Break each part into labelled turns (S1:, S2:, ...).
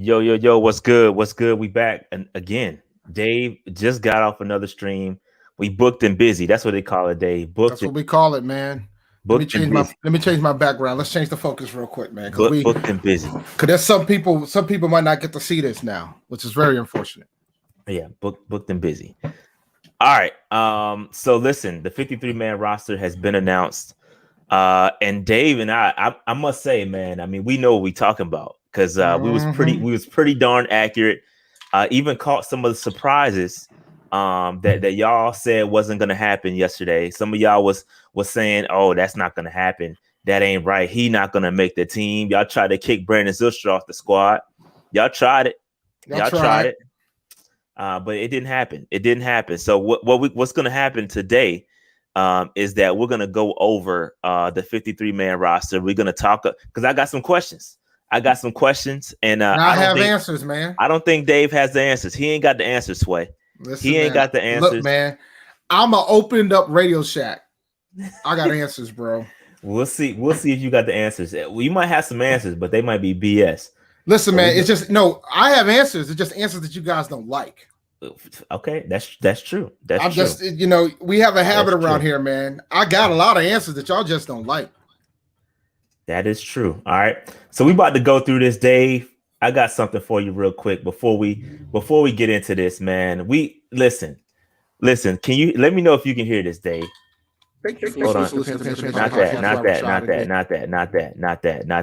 S1: Yo, what's good? What's good? We back. And again, Dave just got off another stream. We booked and busy. That's what they call it, Dave.
S2: That's what we call it, man. Let me change my background. Let's change the focus real quick, man.
S1: Booked and busy.
S2: Because there's some people might not get to see this now, which is very unfortunate.
S1: Yeah, booked and busy. All right. So listen, the 53-man roster has been announced. And Dave and I must say, man, I mean, we know what we're talking about. Because we was pretty darn accurate. Even caught some of the surprises that y'all said wasn't gonna happen yesterday. Some of y'all was saying, "Oh, that's not gonna happen. That ain't right. He not gonna make the team." Y'all tried to kick Brandon Zylstra off the squad. Y'all tried it. Y'all tried it. But it didn't happen. It didn't happen. So what's gonna happen today is that we're gonna go over the 53-man roster. We're gonna talk because I got some questions. And
S2: I have answers, man.
S1: I don't think Dave has the answers. He ain't got the answers, Sway.
S2: Listen,
S1: he ain't got the answers.
S2: Look, man, I'm an opened up Radio Shack. I got answers, bro.
S1: We'll see if you got the answers. We might have some answers, but they might be BS.
S2: Listen, man, it's just I have answers. It's just answers that you guys don't like.
S1: Okay, that's true.
S2: I'm true. Just we have a habit around here, man. I got a lot of answers that y'all just don't like.
S1: That is true. All right. So we about to go through this, Dave. I got something for you real quick before we get into this, man. We listen. Can you let me know if you can hear this, Dave? Hold on. Not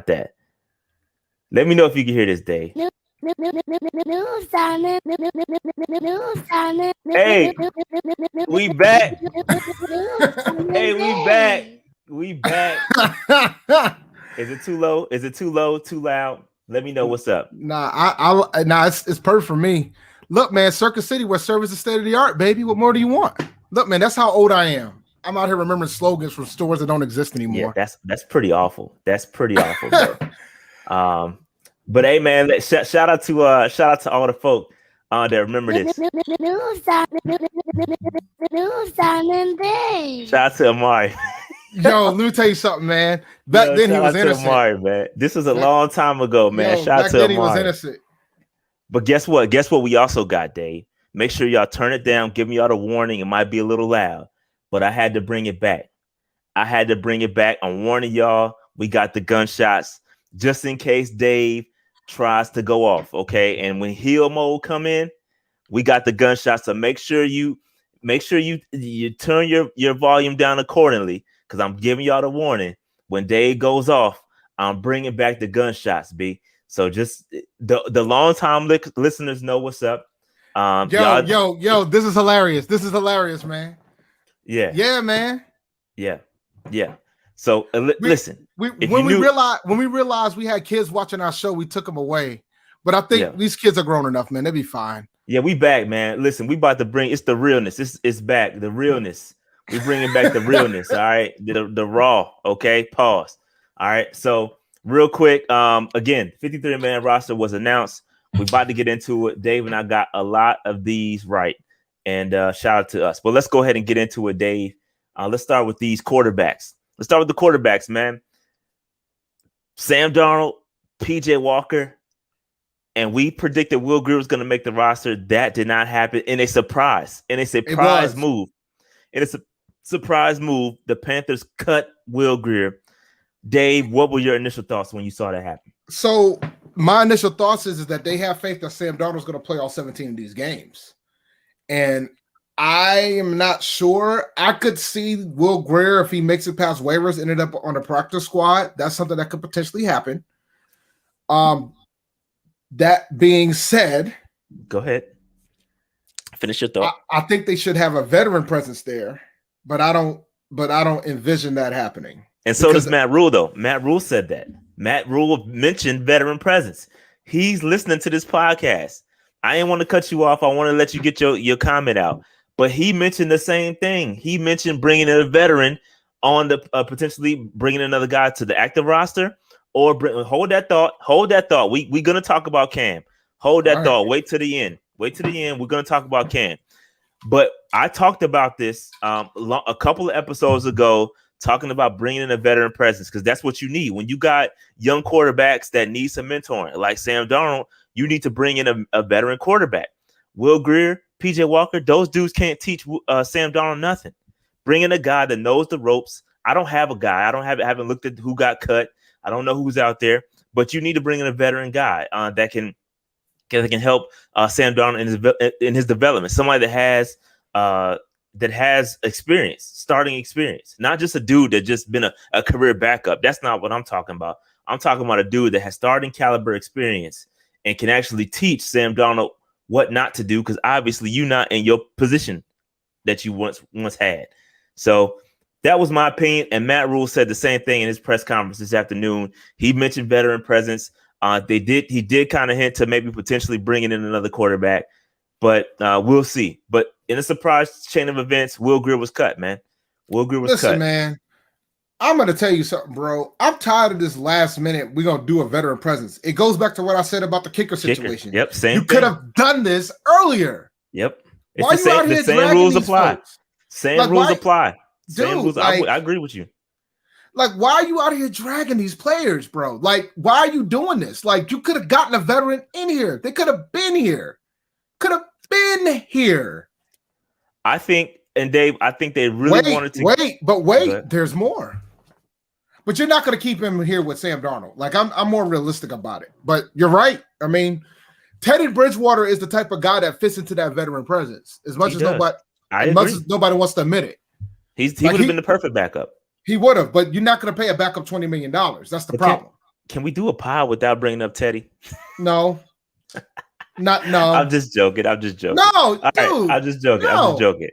S1: that. Let me know if you can hear this, Dave. Hey, we back. We back. Is it too low? Is it too low? Too loud? Let me know what's up.
S2: Nah, it's perfect for me. Look, man, Circus City, where service is state of the art, baby. What more do you want? Look, man, that's how old I am. I'm out here remembering slogans from stores that don't exist anymore.
S1: Yeah, that's pretty awful. That's pretty awful, bro. But hey, man, shout out to all the folk that remember this. Shout out to Amari.
S2: Yo, let me tell you something, man. Back then he was innocent.
S1: Amari, man. This was a long time ago, man. Shout out to Amari. He was innocent. But guess what? Guess what we also got, Dave? Make sure y'all turn it down. Give me all the warning. It might be a little loud, but I had to bring it back. I'm warning y'all. We got the gunshots just in case Dave tries to go off. Okay. And when heal mode come in, we got the gunshots. So make sure you turn your volume down accordingly. Because I'm giving y'all the warning. When Dave goes off, I'm bringing back the gunshots, B. So just the long-time listeners know what's up.
S2: Yo, this is hilarious. This is hilarious, man.
S1: Yeah,
S2: man.
S1: Yeah. So listen.
S2: When we realized we had kids watching our show, we took them away. But I think these kids are grown enough, man. They'll be fine.
S1: Yeah, we back, man. Listen, we about to bring it's the realness. It's back. The realness. We're bringing back the realness, all right? The raw, okay? Pause. All right, so real quick, again, 53-man roster was announced. We're about to get into it. Dave and I got a lot of these right, and shout out to us. But let's go ahead and get into it, Dave. Let's start with these quarterbacks. Let's start with the quarterbacks, man. Sam Darnold, P.J. Walker, and we predicted Will Grier was going to make the roster. That did not happen in a surprise. Move. And it's a surprise move. The Panthers cut Will Grier. Dave, what were your initial thoughts when you saw that happen?
S2: So my initial thoughts is that they have faith that Sam Darnold's going to play all 17 of these games. And I am not sure. I could see Will Grier, if he makes it past waivers, ended up on the practice squad. That's something that could potentially happen. That being said,
S1: go ahead. Finish your thought.
S2: I think they should have a veteran presence there, but I don't envision that happening.
S1: And so does Matt Rule, though. Matt Rule said that. Matt Rule mentioned veteran presence. He's listening to this podcast. I didn't want to cut you off. I want to let you get your comment out. But he mentioned the same thing. He mentioned bringing in a veteran on the potentially bringing another guy to the active roster, or hold that thought. Hold that thought. We're gonna talk about Cam. Hold that thought. Wait to the end. Wait to the end. We're gonna talk about Cam. But I talked about this a couple of episodes ago, talking about bringing in a veteran presence, because that's what you need when you got young quarterbacks that need some mentoring, like Sam Darnold. You need to bring in a veteran quarterback. Will Grier, PJ Walker, those dudes can't teach Sam Darnold nothing. Bring in a guy that knows the ropes. I don't have a guy. I haven't looked at who got cut. I don't know who's out there, but you need to bring in a veteran guy that can help Sam Darnold in his development. Somebody that has experience, starting experience, not just a dude that just been a career backup. That's not what I'm talking about. I'm talking about a dude that has starting caliber experience and can actually teach Sam Darnold what not to do, because obviously you're not in your position that you once had. So that was my opinion. And Matt Rule said the same thing in his press conference this afternoon. He mentioned veteran presence. He did kind of hint to maybe potentially bringing in another quarterback, but we'll see. But in a surprise chain of events, Will Grier was cut, man. Will Grier was cut.
S2: Listen, man, I'm going to tell you something, bro. I'm tired of this last minute. We're going to do a veteran presence. It goes back to what I said about the kicker situation.
S1: Yep, same
S2: You
S1: thing.
S2: could have done this earlier.
S1: Yep.
S2: Why you out here
S1: the same
S2: dragging
S1: rules
S2: these
S1: apply.
S2: folks?
S1: Same rules apply. Same
S2: Dude,
S1: rules. I agree with you.
S2: Like, why are you out here dragging these players, bro? Like, why are you doing this? Like, you could have gotten a veteran in here. They could have been here. Could have been here.
S1: I think, and Dave, I think they really wanted to
S2: wait. There's more. But you're not going to keep him here with Sam Darnold. Like, I'm more realistic about it. But you're right. I mean, Teddy Bridgewater is the type of guy that fits into that veteran presence. As much as nobody wants to admit it.
S1: He would have been the perfect backup.
S2: He would have, but you're not going to pay a backup $20 million. That's the problem.
S1: Can we do a pod without bringing up Teddy?
S2: No. No.
S1: I'm just joking.
S2: No, dude.
S1: Right, I'm just joking. No. I'm just joking.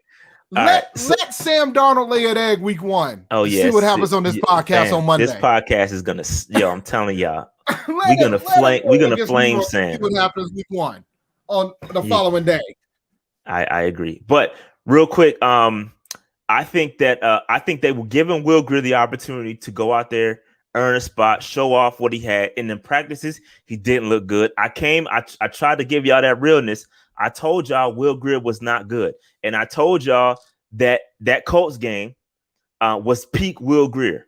S2: Let Sam Darnold lay an egg week 1.
S1: Oh, yeah.
S2: See what happens on this podcast on Monday.
S1: This podcast is going to, I'm telling y'all, we're going to flame Sam.
S2: See what happens week 1 on the following day.
S1: I agree. But real quick, I think they were giving Will Grier the opportunity to go out there, earn a spot, show off what he had. And in practices, he didn't look good. I tried to give y'all that realness. I told y'all Will Grier was not good. And I told y'all that Colts game was peak Will Grier.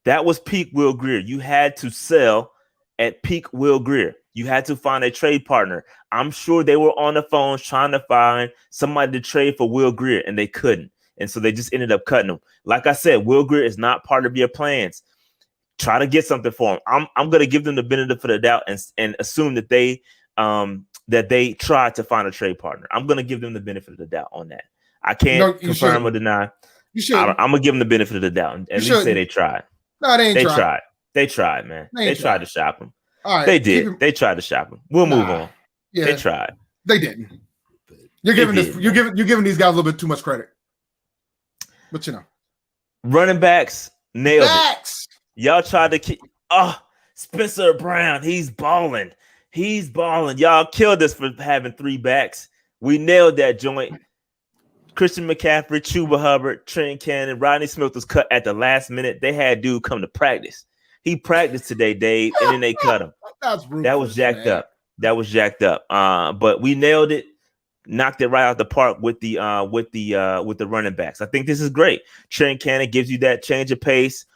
S1: That was peak Will Grier. You had to sell at peak Will Grier. You had to find a trade partner. I'm sure they were on the phones trying to find somebody to trade for Will Grier, and they couldn't. And so they just ended up cutting him. Like I said, Will Grier is not part of your plans. Try to get something for him. I'm going to give them the benefit of the doubt and assume that they tried to find a trade partner. I'm going to give them the benefit of the doubt on that. I can't confirm or deny. I'm going to give them the benefit of the doubt and at least say they tried.
S2: No, they
S1: tried. They tried, man. They tried to shop him.
S2: All right,
S1: they did. They tried to shop him. We'll move on. Yeah, they tried.
S2: They didn't. You're giving these guys a little bit too much credit. But
S1: running backs nailed it. Y'all tried to keep. Spencer Brown, he's balling. Y'all killed us for having 3 backs. We nailed that joint. Christian McCaffrey, Chuba Hubbard, Trent Cannon, Rodney Smith was cut at the last minute. They had dude come to practice. He practiced today, Dave, and then they cut him. That was jacked up. But we nailed it. Knocked it right out the park with the running backs. I think this is great. Trent Cannon gives you that change of pace.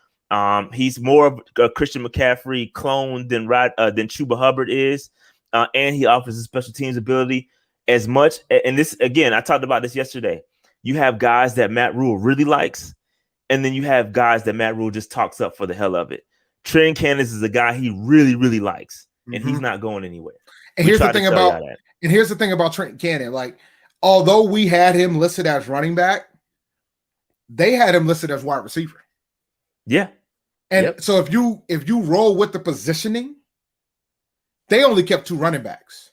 S1: He's more of a Christian McCaffrey clone than Chuba Hubbard is, and he offers a special teams ability as much. And this again, I talked about this yesterday. You have guys that Matt Rule really likes, and then you have guys that Matt Rule just talks up for the hell of it. Trent Cannon is a guy he really, really likes, and he's not going anywhere.
S2: And here's the thing about Trent Cannon. Like, although we had him listed as running back, they had him listed as wide receiver.
S1: Yeah.
S2: And so if you roll with the positioning, they only kept 2 running backs.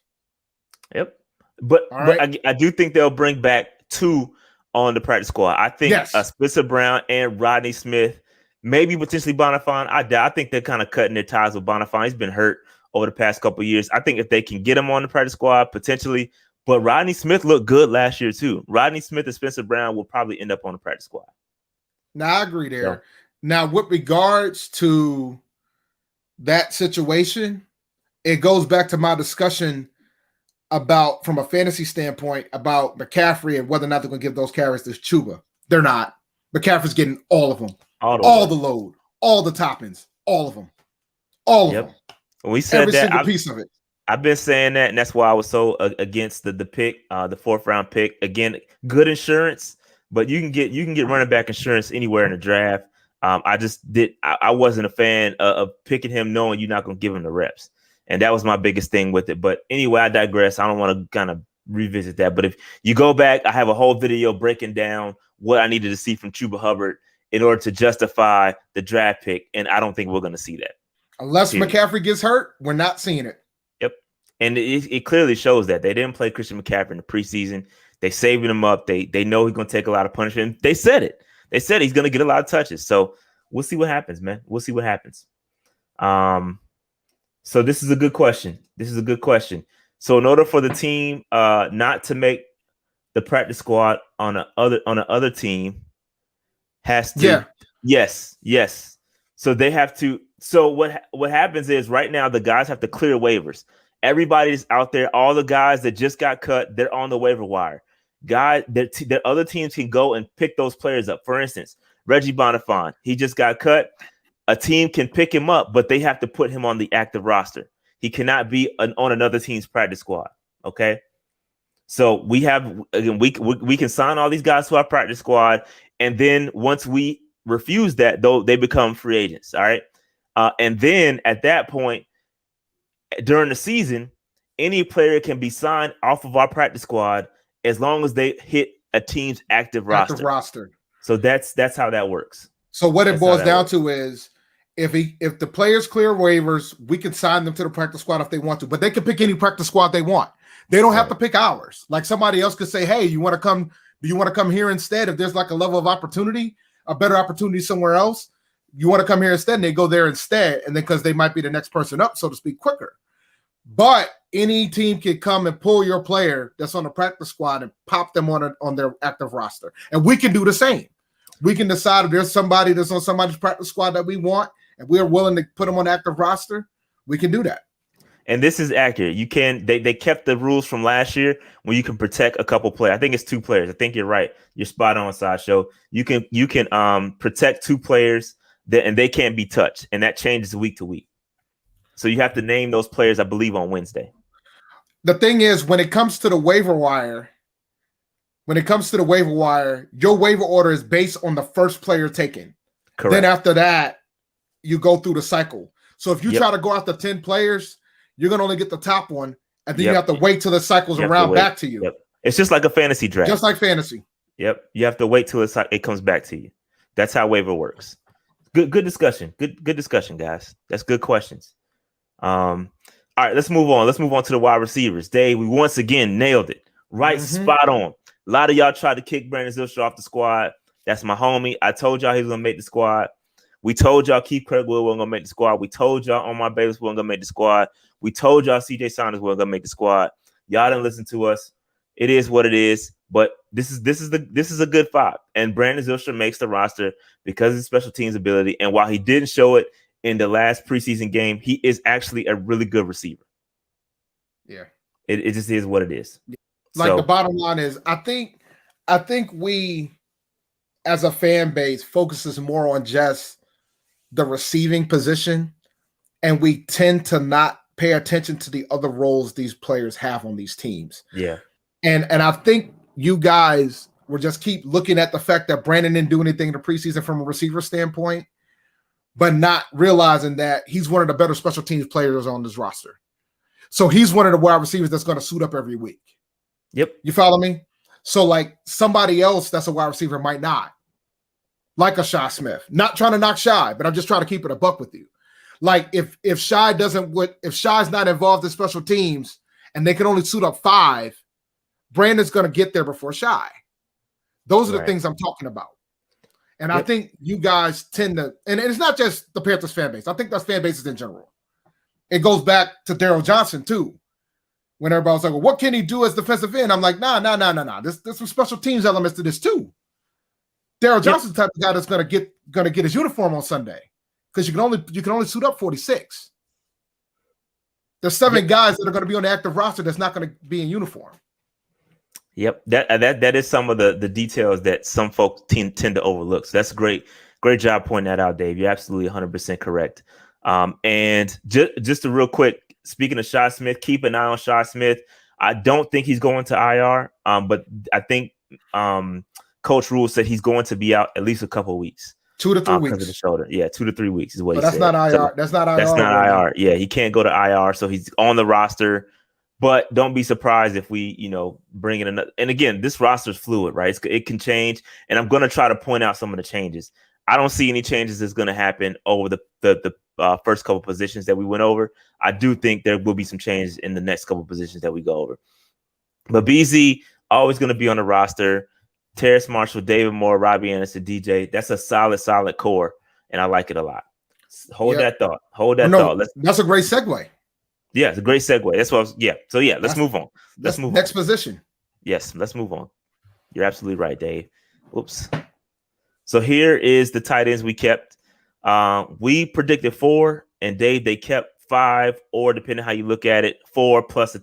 S1: Yep. But I do think they'll bring back 2 on the practice squad. I think Spencer Brown and Rodney Smith Maybe potentially Bonifant. I think they're kind of cutting their ties with Bonifant. He's been hurt over the past couple of years. I think if they can get him on the practice squad, potentially. But Rodney Smith looked good last year too. Rodney Smith and Spencer Brown will probably end up on the practice squad.
S2: Now I agree there. So, now, with regards to that situation, it goes back to my discussion about, from a fantasy standpoint, about McCaffrey and whether or not they're going to give those carries to Chuba. They're not. McCaffrey's getting all of them, all the load, all the toppings, all of them, all of them.
S1: We said
S2: every
S1: that
S2: single piece of it.
S1: I've been saying that, and that's why I was so against the pick, the 4th round pick. Again, good insurance, but you can get running back insurance anywhere in the draft. I wasn't a fan of picking him knowing you're not going to give him the reps. And that was my biggest thing with it. But anyway, I digress. I don't want to kind of revisit that. But if you go back, I have a whole video breaking down what I needed to see from Chuba Hubbard in order to justify the draft pick. And I don't think we're going to see that.
S2: Unless McCaffrey gets hurt, we're not seeing it.
S1: Yep. And it clearly shows that. They didn't play Christian McCaffrey in the preseason. They saving him up. They know he's going to take a lot of punishment. They said it. They said he's going to get a lot of touches. So we'll see what happens, man. We'll see what happens. So this is a good question. So in order for the team not to make the practice squad on a other team has to yes. So they have to. So what happens is right now the guys have to clear waivers. Everybody's out there. All the guys that just got cut, they're on the waiver wire. Guys, the other teams can go and pick those players up. For instance, Reggie Bonifant, he just got cut. A team can pick him up, but they have to put him on the active roster. He cannot be on another team's practice squad. Okay. So we can sign all these guys to our practice squad. And then once we refuse that, though, they become free agents. All right. And then at that point, during the season, any player can be signed off of our practice squad as long as they hit a team's active roster. So that's how that works.
S2: So what it boils down to is if the players clear waivers, we can sign them to the practice squad if they want to, but they can pick any practice squad they want. They don't have to pick ours. Like somebody else could say, hey, you want to come here instead? If there's like a level of opportunity, a better opportunity somewhere else, you want to come here instead, and they go there instead. And then because they might be the next person up, so to speak, quicker. But any team can come and pull your player that's on the practice squad and pop them on their active roster. And we can do the same. We can decide if there's somebody that's on somebody's practice squad that we want, and we're willing to put them on the active roster, we can do that.
S1: And this is accurate. You can. They kept the rules from last year where you can protect a couple players. I think it's 2 players. I think you're right. You're spot on, Sideshow. You can protect 2 players and they can't be touched, and that changes week to week. So you have to name those players, I believe, on Wednesday.
S2: The thing is, when it comes to the waiver wire, your waiver order is based on the first player taken.
S1: Correct.
S2: Then after that, you go through the cycle. So if you try to go after 10 players, you're going to only get the top one, and then you have to wait till the cycle's around back to you.
S1: Yep. It's just like a fantasy draft.
S2: Just like fantasy.
S1: Yep. You have to wait till it comes back to you. That's how waiver works. Good discussion. Good discussion, guys. That's good questions. All right, let's move on. Let's move on to the wide receivers. Dave, we once again nailed it. Right, spot on. A lot of y'all tried to kick Brandon Zilstra off the squad. That's my homie. I told y'all he was going to make the squad. We told y'all Keith Craigwell wasn't going to make the squad. We told y'all On My Babies wasn't going to make the squad. We told y'all CJ Saunders wasn't going to make the squad. Y'all didn't listen to us. It is what it is. But this is a good 5. And Brandon Zilstra makes the roster because of his special teams ability. And while he didn't show it in the last preseason game, he is actually a really good receiver.
S2: Yeah.
S1: It just is what it is.
S2: Like the bottom line is, I think we as a fan base focuses more on just the receiving position, and we tend to not pay attention to the other roles these players have on these teams.
S1: Yeah.
S2: And I think you guys will just keep looking at the fact that Brandon didn't do anything in the preseason from a receiver standpoint, but not realizing that he's one of the better special teams players on this roster. So he's one of the wide receivers that's going to suit up every week.
S1: Yep.
S2: You follow me? So like somebody else that's a wide receiver might not. Like a Shy Smith. Not trying to knock Shy, but I'm just trying to keep it a buck with you. Like if Shy's not involved in special teams and they can only suit up 5, Brandon's going to get there before Shy. Those are the things I'm talking about. And I think you guys tend to, and it's not just the Panthers fan base. I think that's fan bases in general. It goes back to Daryl Johnson too. When everybody was like, well, what can he do as defensive end? I'm like, nah. There's some special teams elements to this too. Daryl Johnson's the type of guy that's gonna get his uniform on Sunday. Because you can only suit up 46. There's 7 guys that are going to be on the active roster that's not going to be in uniform.
S1: Yep, that is some of the details that some folks tend to overlook. So that's great job pointing that out, Dave. You're absolutely 100% correct. And just a real quick, speaking of Rashad Smith, keep an eye on Rashad Smith. I don't think he's going to IR, but I think Coach Rule said he's going to be out at least a couple of weeks.
S2: 2 to 3 weeks.
S1: Because of the shoulder. Yeah, 2 to 3 weeks is what he
S2: said. That's not IR.
S1: So
S2: that's not IR.
S1: That's not IR. Yeah, he can't go to IR, so he's on the roster. But don't be surprised if we, bring in another. And again, this roster is fluid, right? It can change. And I'm going to try to point out some of the changes. I don't see any changes that's going to happen over the first couple positions that we went over. I do think there will be some changes in the next couple positions that we go over. But BZ always going to be on the roster. Terrace Marshall, David Moore, Robbie Anderson, DJ. That's a solid core, and I like it a lot. Hold that thought. Thought.
S2: That's a great segue.
S1: Yeah, it's a great segue. That's what I was, So let's move on. Let's move
S2: next
S1: on.
S2: Position.
S1: Yes, let's move on. You're absolutely right, Dave. Oops. So here is the tight ends we kept. We predicted 4, and Dave, they kept 5, or depending how you look at it, 4 plus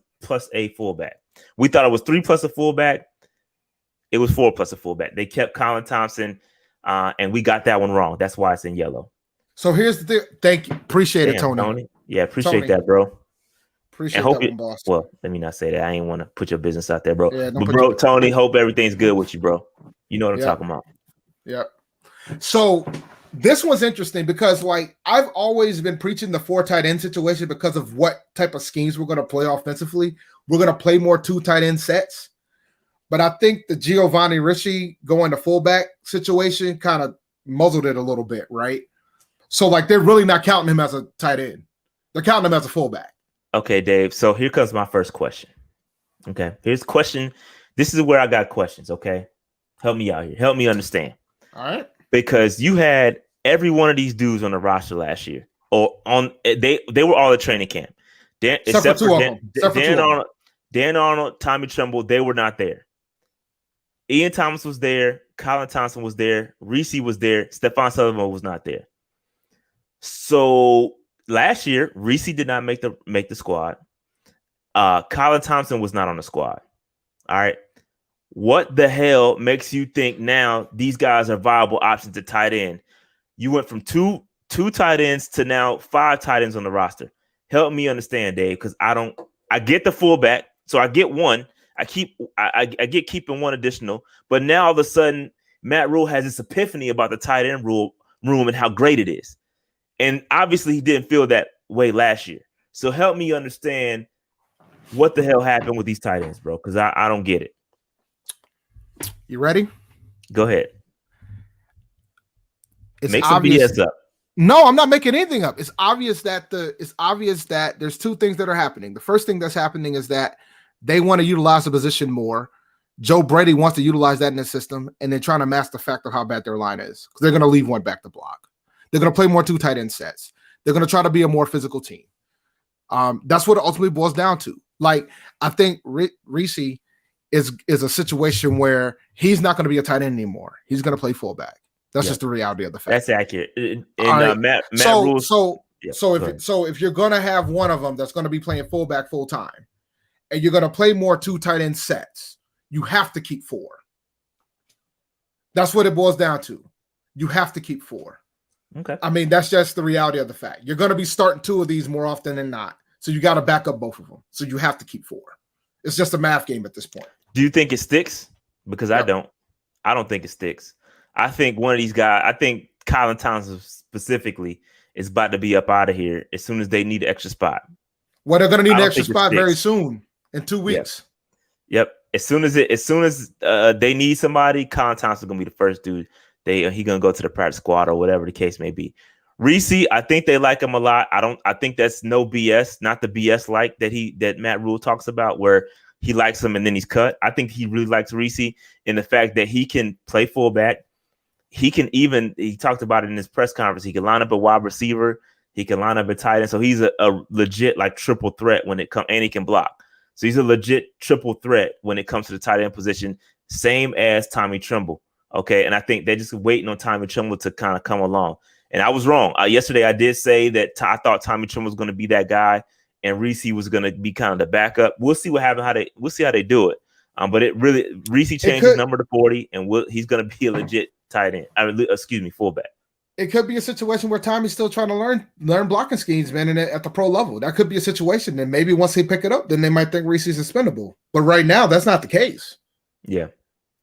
S1: a fullback. We thought it was 3 plus a fullback. It was 4 plus a fullback. They kept Colin Thompson, and we got that one wrong. That's why it's in yellow.
S2: So here's the thing. Thank you. Appreciate it, Tony.
S1: Yeah, appreciate that, bro.
S2: Appreciate that one, boss.
S1: Well, let me not say that. I ain't want to put your business out there, bro.
S2: Yeah,
S1: but bro, Tony, hope everything's good with you, bro. You know what I'm talking about.
S2: Yep. So this one's interesting because, I've always been preaching the 4 tight end situation because of what type of schemes we're going to play offensively. We're going to play more 2 tight end sets. But I think the Giovanni Ricci going to fullback situation kind of muzzled it a little bit, right? So, they're really not counting him as a tight end. They're counting him as a fullback.
S1: Okay, Dave. So here comes my first question. Okay, here's a question. This is where I got questions, okay? Help me out here. Help me understand.
S2: All right.
S1: Because you had every one of these dudes on the roster last year. Or they were all at training camp. Except for 2 of them. Dan Arnold, Tommy Tremble, they were not there. Ian Thomas was there. Colin Thompson was there. Reese was there. Stephon Sullivan was not there. So last year, Reese did not make the squad. Colin Thompson was not on the squad. All right. What the hell makes you think now these guys are viable options at tight end? You went from two tight ends to now 5 tight ends on the roster. Help me understand, Dave, because I get the fullback, so I get 1. I get keeping 1 additional, but now all of a sudden Matt Rule has this epiphany about the tight end room and how great it is. And obviously he didn't feel that way last year. So help me understand what the hell happened with these tight ends, bro, because I don't get it.
S2: You ready?
S1: Go ahead.
S2: Make
S1: some BS up.
S2: No, I'm not making anything up. It's obvious that there's 2 things that are happening. The first thing that's happening is that they want to utilize the position more. Joe Brady wants to utilize that in the system, and they're trying to mask the fact of how bad their line is because they're going to leave 1 back to block. They're going to play more 2 tight end sets. They're going to try to be a more physical team. That's what it ultimately boils down to. I think Reese is a situation where he's not going to be a tight end anymore. He's going to play fullback. That's just the reality of the fact.
S1: That's accurate. And
S2: right.
S1: Matt Rules.
S2: So if you're going to have one of them that's going to be playing fullback full time, and you're going to play more 2 tight end sets, you have to keep 4. That's what it boils down to. You have to keep 4.
S1: Okay.
S2: I mean, that's just the reality of the fact. You're going to be starting 2 of these more often than not. So you got to back up both of them. So you have to keep 4. It's just a math game at this point.
S1: Do you think it sticks? Because I don't. I don't think it sticks. I think one of these guys, I think Colin Thompson specifically is about to be up out of here as soon as they need an extra spot.
S2: Well, they're going to need an extra spot very soon in 2 weeks.
S1: Yep. As soon as they need somebody, Colin Thompson's going to be the first dude. He going to go to the practice squad or whatever the case may be. Reese, I think they like him a lot. I think that's no BS, not the BS that Matt Rule talks about where he likes him and then he's cut. I think he really likes Reese in the fact that he can play fullback. he talked about it in his press conference. He can line up a wide receiver. He can line up a tight end. So he's a legit like triple threat when it comes, and he can block. So he's a legit triple threat when it comes to the tight end position, same as Tommy Tremble. Okay. And I think they're just waiting on Tommy Tremble to kind of come along. And I was wrong. Yesterday I did say that I thought Tommy Tremble was going to be that guy and Reese was going to be kind of the backup. We'll see what happens. We'll see how they do it. But Reese changed his number to 40, and he's going to be a legit tight end. Fullback.
S2: It could be a situation where Tommy's still trying to learn blocking schemes, man, and at the pro level. That could be a situation. And maybe once they pick it up, then they might think Reese's expendable. But right now, that's not the case.
S1: Yeah.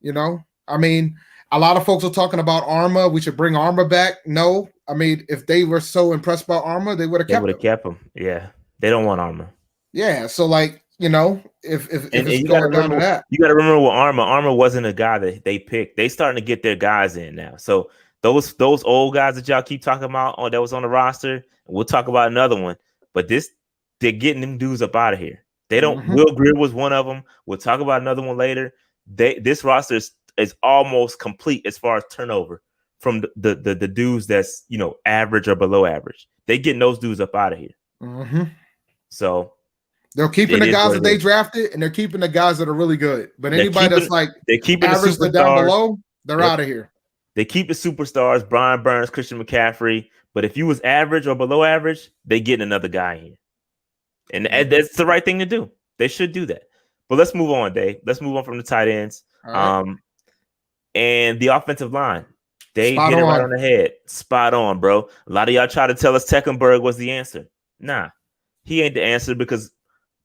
S2: You know, I mean, a lot of folks are talking about Arma. We should bring Arma back. No. I mean, if they were so impressed by Arma, they would have kept him.
S1: Yeah. They don't want Arma.
S2: Yeah. So, like, you know, if it's going down to that.
S1: You got to remember with Arma wasn't a guy that they picked. They starting to get their guys in now. So, those old guys that y'all keep talking about that was on the roster, we'll talk about another one. But they're getting them dudes up out of here. They don't. Will Greer was one of them. We'll talk about another one later. This roster is almost complete as far as turnover from the dudes that's average or below average. They getting those dudes up out of here.
S2: Mm-hmm.
S1: So
S2: they're keeping the guys that they drafted, and they're keeping the guys that are really good. But anybody that's like
S1: they keeping
S2: average
S1: the
S2: down below, they're out of here.
S1: They keep the superstars, Brian Burns, Christian McCaffrey. But if you was average or below average, they getting another guy here. And that's the right thing to do. They should do that. But let's move on, Dave. Let's move on from the tight ends. Right. And the offensive line. They hit it right on the head. Spot on, bro. A lot of y'all try to tell us Tecklenburg was the answer. Nah, he ain't the answer because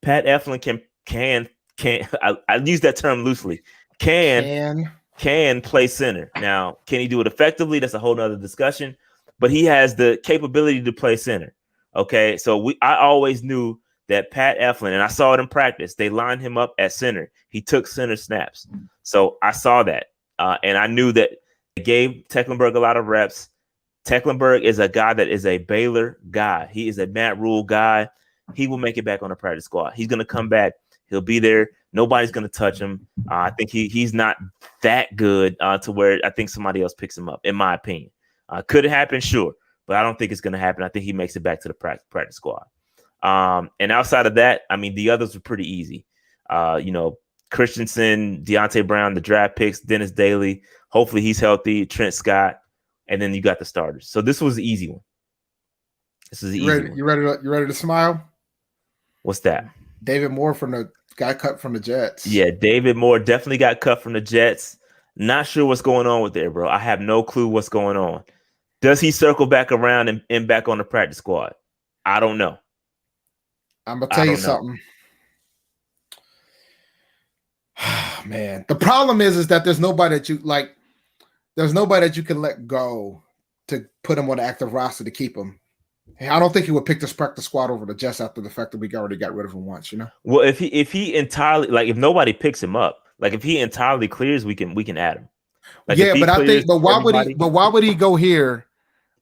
S1: Pat Eflin can I use that term loosely. Can play center. Now, can he do it effectively? That's a whole nother discussion. But he has the capability to play center. Okay, so I always knew that Pat Eflin, and I saw it in practice, they lined him up at center. He took center snaps. So I saw that. And I knew that it gave Tecklenburg a lot of reps. Tecklenburg is a guy that is a Baylor guy. He is a Matt Rule guy. He will make it back on the practice squad. He's going to come back. He'll be there. Nobody's going to touch him. I think he's not that good to where I think somebody else picks him up, in my opinion. Could it happen? Sure. But I don't think it's going to happen. I think he makes it back to the practice squad. And outside of that, I mean, the others were pretty easy. Christensen, Deontay Brown, the draft picks, Dennis Daly. Hopefully he's healthy. Trent Scott. And then you got the starters. So this was the easy one.
S2: You ready to smile?
S1: What's that?
S2: David Moore got cut from the Jets.
S1: Yeah, David Moore definitely got cut from the Jets. Not sure what's going on with there, bro. I have no clue what's going on. Does he circle back around and back on the practice squad? I don't know.
S2: I'm going to tell you something. Man, the problem is that there's nobody that you like. There's nobody that you can let go to put him on the active roster to keep him. I don't think he would pick this practice squad over the Jets after the fact that we already got rid of him once,
S1: Well, if he entirely, like, if nobody picks him up, like if he entirely clears, we can add him. Like,
S2: yeah, but why would he go here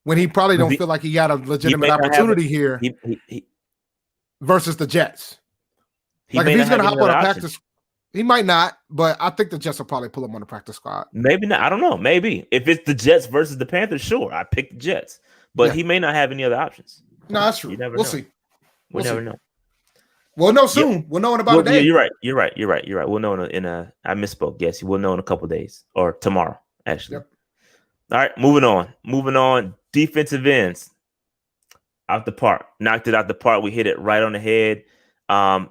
S2: when he probably don't feel like he got a legitimate opportunity here versus the Jets? Like if he's going to hop on a practice, he might not, but I think the Jets will probably pull him on the practice squad.
S1: Maybe not. I don't know. Maybe if it's the Jets versus the Panthers, sure, I pick the Jets. But he may not have any other options.
S2: No, that's true. We'll see.
S1: We'll never know.
S2: We'll know soon. Yep. We'll know in about a day.
S1: Yeah, you're right. We'll know I misspoke. Yes, we'll know in a couple of days or tomorrow, actually. Yep. All right, moving on. Defensive ends. Out the park. Knocked it out the park. We hit it right on the head. I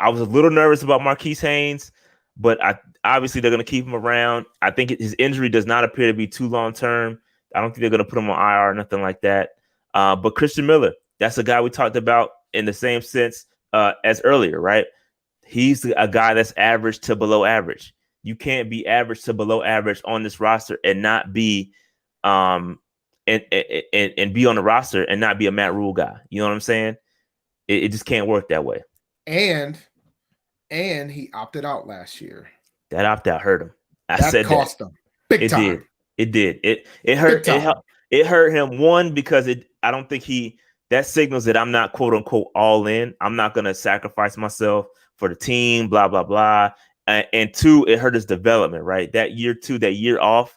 S1: was a little nervous about Marquise Haynes, but obviously they're going to keep him around. I think his injury does not appear to be too long-term. I don't think they're going to put him on IR or nothing like that. But Christian Miller, that's a guy we talked about in the same sense as earlier, right? He's a guy that's average to below average. You can't be average to below average on this roster and not be and be on the roster and not be a Matt Rule guy. You know what I'm saying? It just can't work that way.
S2: And he opted out last year.
S1: That opt-out hurt him. That
S2: cost him big time.
S1: It did. It hurt. It hurt him. One, because I don't think that signals that I'm not quote unquote all in. I'm not going to sacrifice myself for the team, blah, blah, blah. And two, it hurt his development, right? That year off,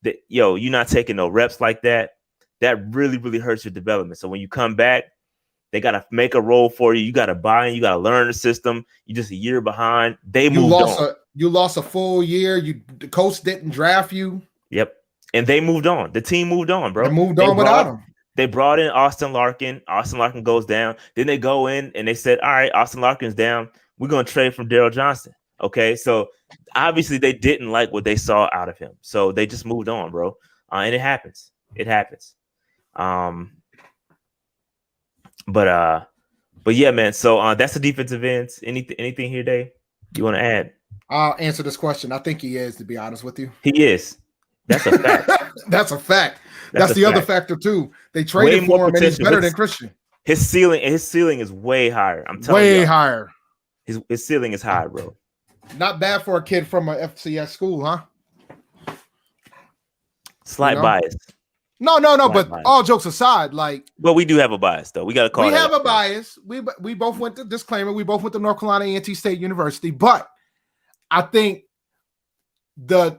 S1: that, yo, you're not taking no reps like that. That really, really hurts your development. So when you come back, they got to make a role for you. You got to buy in. You got to learn the system. You're just a year behind. They moved on.
S2: You lost a full year. The coach didn't draft you.
S1: Yep. And they moved on. The team moved on, bro.
S2: They moved on without him.
S1: They brought in Austin Larkin. Austin Larkin goes down. Then they go in and they said, all right, Austin Larkin's down. We're going to trade from Daryl Johnson. Okay. So obviously they didn't like what they saw out of him. So they just moved on, bro. And it happens. It happens. But yeah, man. So that's the defensive ends. Anything here, Dave? You want to add?
S2: I'll answer this question. I think he is, to be honest with you.
S1: He is. That's a fact.
S2: That's a fact. That's the other factor too. They traded for him, and he's better than Christian.
S1: His ceiling is way higher. I'm telling you,
S2: way higher.
S1: His ceiling is high, bro.
S2: Not bad for a kid from an FCS school, huh?
S1: Slight bias.
S2: No. But bias. All jokes aside,
S1: but we do have a bias, though. We got to call.
S2: We have a bias. We both went to disclaimer. We both went to North Carolina A&T State University, but I think the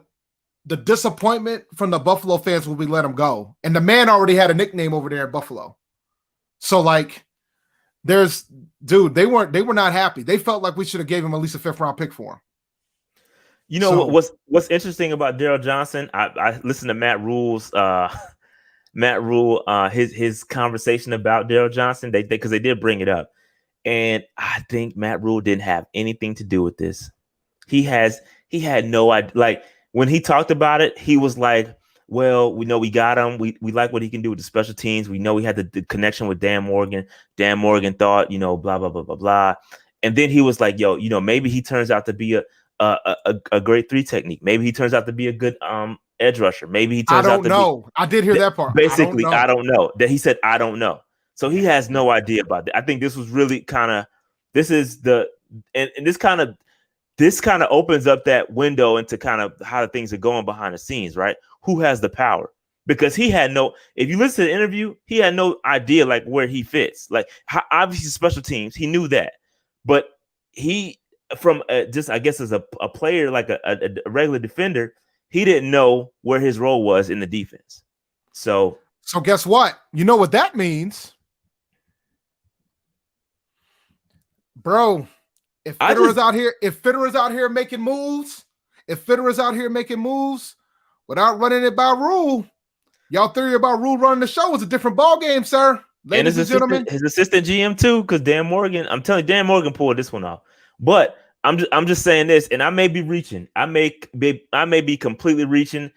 S2: disappointment from the Buffalo fans will be let him go, and the man already had a nickname over there at Buffalo. So they were not happy. They felt like we should have gave him at least a 5th round pick for him.
S1: You know what's interesting about Daryl Johnson? I listened to Matt Rule's his conversation about Daryl Johnson. Because they did bring it up, and I think Matt Rule didn't have anything to do with this. He had no idea. When he talked about it, he was like, well, we know we got him. We like what he can do with the special teams. We know we had the connection with Dan Morgan. Dan Morgan thought, blah, blah, blah, blah, blah. And then he was like, yo, maybe he turns out to be a great 3 technique. Maybe he turns out to be a good edge rusher. Maybe he turns out to be. I don't know.
S2: I did hear that part.
S1: Basically, I don't know. That he said, I don't know. So he has no idea about that. I think this was really this kind of opens up that window into kind of how things are going behind the scenes, right? Who has the power? Because if you listen to the interview, he had no idea where he fits. Obviously special teams, he knew that. But he, from just, I guess, as a player, a regular defender, he didn't know where his role was in the defense. So
S2: guess what? You know what that means? Bro. If Fitter is out here making moves, without running it by Rule, y'all theory about Rule running the show is a different ball game, sir. Ladies and gentlemen,
S1: his assistant GM too, because Dan Morgan, I'm telling you, Dan Morgan pulled this one off. But I'm just saying this, and I may be reaching. I may be completely reaching.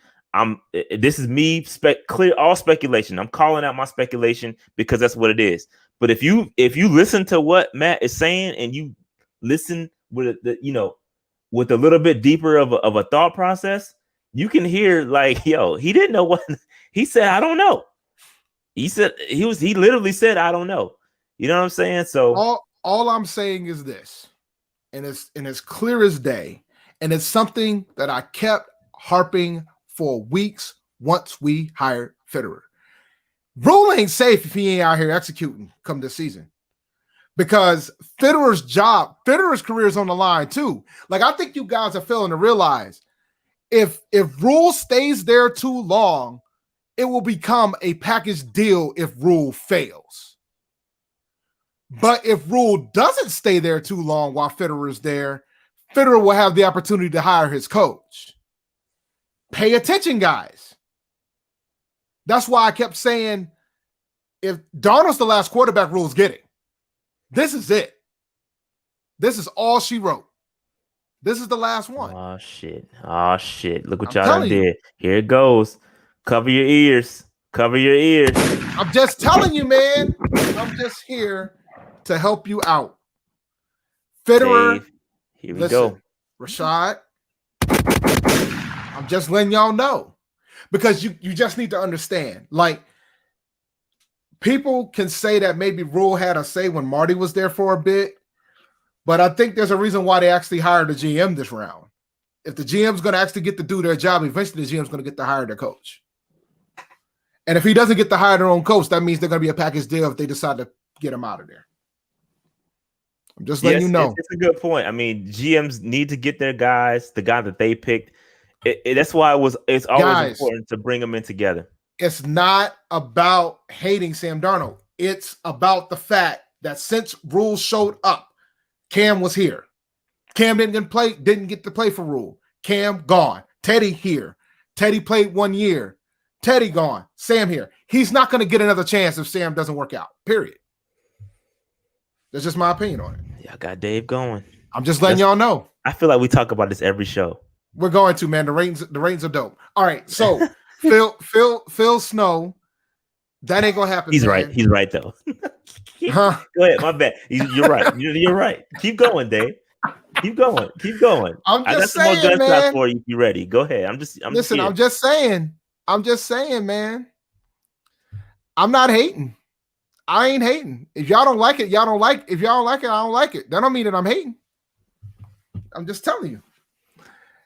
S1: This is me all speculation. I'm calling out my speculation because that's what it is. But if you listen to what Matt is saying and you listen with with a little bit deeper of a thought process, you can hear he didn't know what he said. I don't know. He said he literally said, I don't know. You know what I'm saying? So
S2: all I'm saying is this, and it's clear as day, and it's something that I kept harping for weeks once we hired Fitterer. Rule ain't safe if he ain't out here executing come this season. Because Fitterer's career is on the line too. I think you guys are failing to realize if Rule stays there too long, it will become a package deal if Rule fails. But if Rule doesn't stay there too long while Fitterer is there, Fitterer will have the opportunity to hire his coach. Pay attention, guys. That's why I kept saying, if Darnold's the last quarterback Rule's getting, this is it. This is all she wrote. This is the last one.
S1: Oh, shit. Look what y'all done did. Here it goes. Cover your ears.
S2: I'm just telling you, man. I'm just here to help you out. Fitterer.
S1: Dave, here we go.
S2: Rashad. I'm just letting y'all know. Because you just need to understand. People can say that maybe Rule had a say when Marty was there for a bit, but I think there's a reason why they actually hired a GM this round. If the GM's going to actually get to do their job, eventually the GM's going to get to hire their coach. And if he doesn't get to hire their own coach, that means they're going to be a package deal if they decide to get him out of there. I'm just letting you know.
S1: It's a good point. I mean, GMs need to get their guys, the guy that they picked, That's why it's always
S2: Guys,
S1: important to bring them in together.
S2: it's not about hating Sam Darnold. It's about the fact that since Rule showed up, Cam was here. Cam didn't get to play for Rule. Cam gone. Teddy here. Teddy played 1 year. Teddy gone. Sam here. He's not going to get another chance if Sam doesn't work out. Period. That's just my opinion on it.
S1: Yeah, I got Dave going.
S2: I'm just letting y'all know.
S1: I feel like we talk about this every show.
S2: We're going to, man. The ratings are dope. All right, so Phil Snow, that ain't gonna happen.
S1: He's
S2: man.
S1: right. He's right though.
S2: Huh?
S1: Go ahead. My bad. You're right. You're right. Keep going, Dave. Keep going. Keep going.
S2: I'm just
S1: I got
S2: saying,
S1: some more gunshots
S2: man.
S1: for you if you're ready. Go ahead. I'm just
S2: saying. I'm just saying, man. I'm not hating. I ain't hating. If y'all don't like it, y'all don't like. If y'all don't like it, I don't like it. That don't mean that I'm hating. I'm just telling you.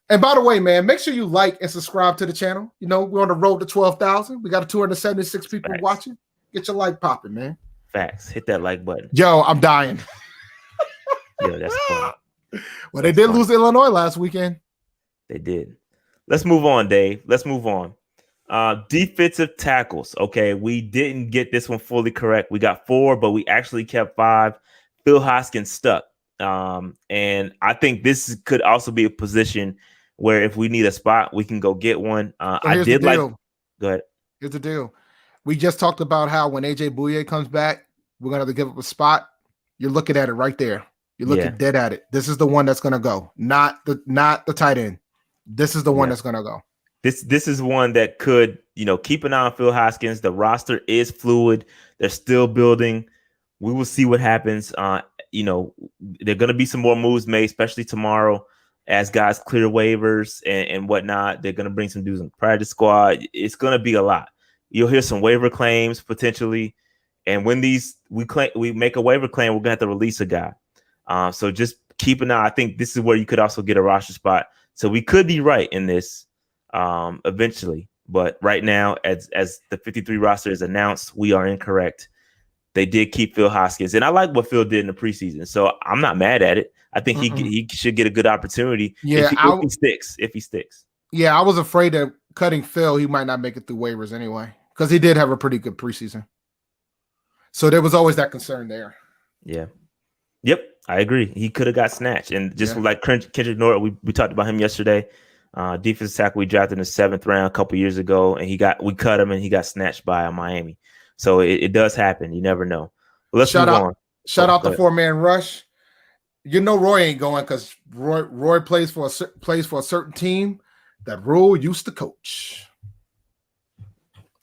S2: And by the way, man, make sure you like and subscribe to the channel. You know, we're on the road to 12,000. We got 276 people watching. Get your like popping, man.
S1: Facts. Hit that like button.
S2: Yo, I'm dying.
S1: Yo, that's fun.
S2: Well, they did lose to Illinois last weekend.
S1: They did. Let's move on, Dave. Let's move on. Defensive tackles. Okay, we didn't get this one fully correct. We got 4, but we actually kept 5. Phil Hoskins stuck. And I think this could also be a position where if we need a spot, we can go get one. I did like. Go ahead.
S2: Here's the deal. We just talked about how when AJ Bouye comes back, we're gonna have to give up a spot. You're looking at it right there. You're looking dead at it. This is the one that's gonna go, not the tight end. This is the one that's gonna go.
S1: This is one that could, keep an eye on Phil Hoskins. The roster is fluid. They're still building. We will see what happens. There are going to be some more moves made, especially tomorrow, as guys clear waivers and whatnot. They're going to bring some dudes in the practice squad. It's going to be a lot. You'll hear some waiver claims potentially. And when we make a waiver claim, we're going to have to release a guy. So just keep an eye. I think this is where you could also get a roster spot. So we could be right in this eventually. But right now, as the 53 roster is announced, we are incorrect. They did keep Phil Hoskins, and I like what Phil did in the preseason, so I'm not mad at it. I think he should get a good opportunity if he sticks.
S2: Yeah, I was afraid that cutting Phil, he might not make it through waivers anyway, because he did have a pretty good preseason. So there was always that concern there.
S1: Yeah. Yep, I agree. He could have got snatched, and just like Kendrick Norton, we talked about him yesterday. Defensive tackle we drafted in the 7th round a couple years ago, and we cut him, and he got snatched by Miami. So it does happen. You never know. But let's move on.
S2: Shout out the 4-man rush. Roy ain't going because Roy plays for a certain team that Rule used to coach.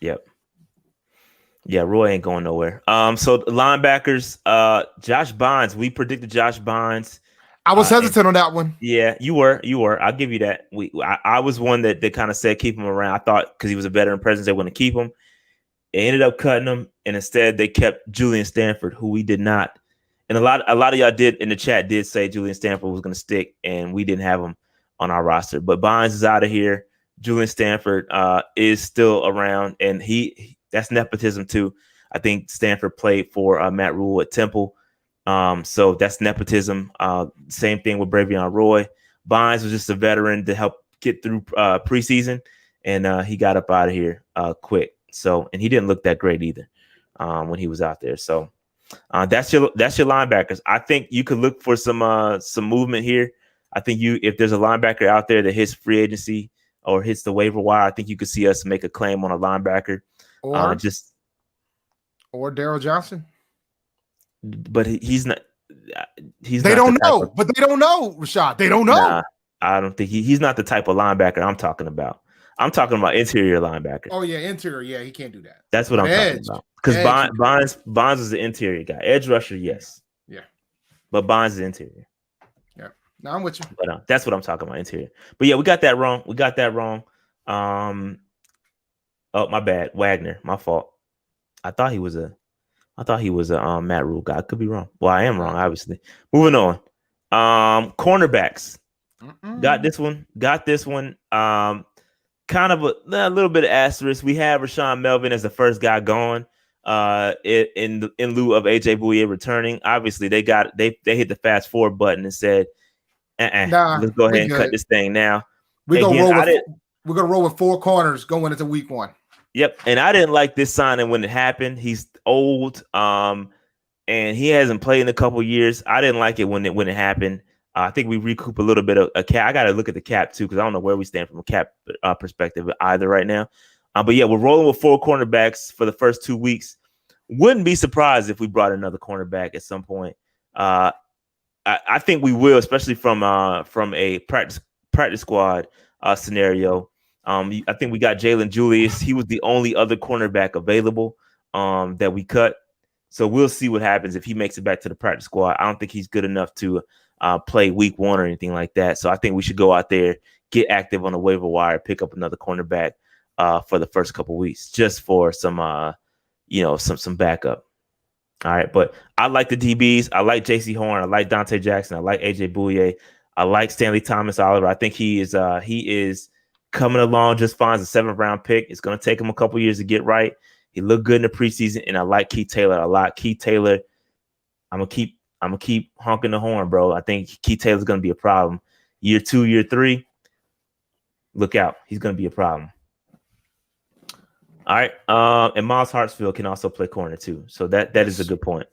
S1: Yep. Yeah, Roy ain't going nowhere. So the linebackers, Josh Bynes. We predicted Josh Bynes.
S2: I was hesitant on that one.
S1: Yeah, you were. I'll give you that. I was one that kind of said keep him around. I thought because he was a veteran presence, they wouldn't keep him. They ended up cutting him, and instead they kept Julian Stanford, who we did not. And a lot of y'all did in the chat did say Julian Stanford was going to stick, and we didn't have him on our roster. But Bynes is out of here. Julian Stanford is still around, and that's nepotism too. I think Stanford played for Matt Rule at Temple, so that's nepotism. Same thing with Bravion Roy. Bynes was just a veteran to help get through preseason, and he got up out of here quick. So, and he didn't look that great either when he was out there. So that's your linebackers. I think you could look for some movement here. I think if there's a linebacker out there that hits free agency or hits the waiver wire, I think you could see us make a claim on a linebacker. Or
S2: Daryl Johnson.
S1: But he's not.
S2: They don't know. But they don't know, Rashad. They don't know.
S1: Nah, I don't think he's not the type of linebacker I'm talking about. I'm talking about interior linebacker.
S2: Oh, yeah, interior. Yeah, he can't do that.
S1: That's what I'm talking about. Because Bynes is the interior guy. Edge rusher, yes.
S2: Yeah.
S1: But Bynes is interior.
S2: Yeah. No, I'm with you.
S1: But that's what I'm talking about, interior. But yeah, we got that wrong. Oh, my bad. Wagner, my fault. I thought he was a Matt Rule guy. I could be wrong. Well, I am wrong, obviously. Moving on. Cornerbacks. Got this one. Kind of a little bit of asterisk. We have Rashawn Melvin as the first guy gone in lieu of AJ Bouye returning. Obviously, they hit the fast forward button and said, let's go ahead and cut this thing now.
S2: We're gonna roll with 4 corners going into week 1.
S1: Yep, and I didn't like this signing when it happened. He's old, and he hasn't played in a couple years. I didn't like it when it happened. I think we recoup a little bit of a cap. I got to look at the cap too because I don't know where we stand from a cap perspective either right now. But yeah, we're rolling with 4 cornerbacks for the first 2 weeks. Wouldn't be surprised if we brought another cornerback at some point. I think we will, especially from a practice squad scenario. I think we got Jalen Julius. He was the only other cornerback available that we cut. So we'll see what happens if he makes it back to the practice squad. I don't think he's good enough to play week 1 or anything like that. So I think we should go out there, get active on the waiver wire, pick up another cornerback for the first couple weeks, just for some backup. All right, but I like the DBs. I like J.C. Horn. I like Dante Jackson. I like A.J. Bouye. I like Stanley Thomas Oliver. I think he is coming along just fine as a 7th round pick. It's going to take him a couple years to get right. He looked good in the preseason, and I like Keith Taylor a lot. Keith Taylor, I'm gonna keep honking the horn, bro. I think Keith Taylor's going to be a problem. Year 2, year 3, look out. He's going to be a problem. All right. And Miles Hartsfield can also play corner too. So that is a good point.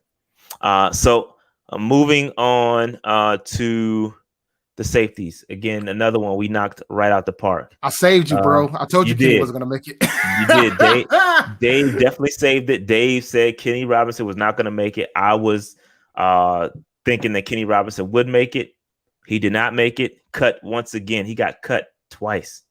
S1: So moving on to the safeties. Again, another one we knocked right out the park.
S2: I saved you, bro. I told you Kenny wasn't going to make it.
S1: You did. Dave definitely saved it. Dave said Kenny Robinson was not going to make it. I was thinking that Kenny Robinson would make it. He did not make it. Cut once again. He got cut twice.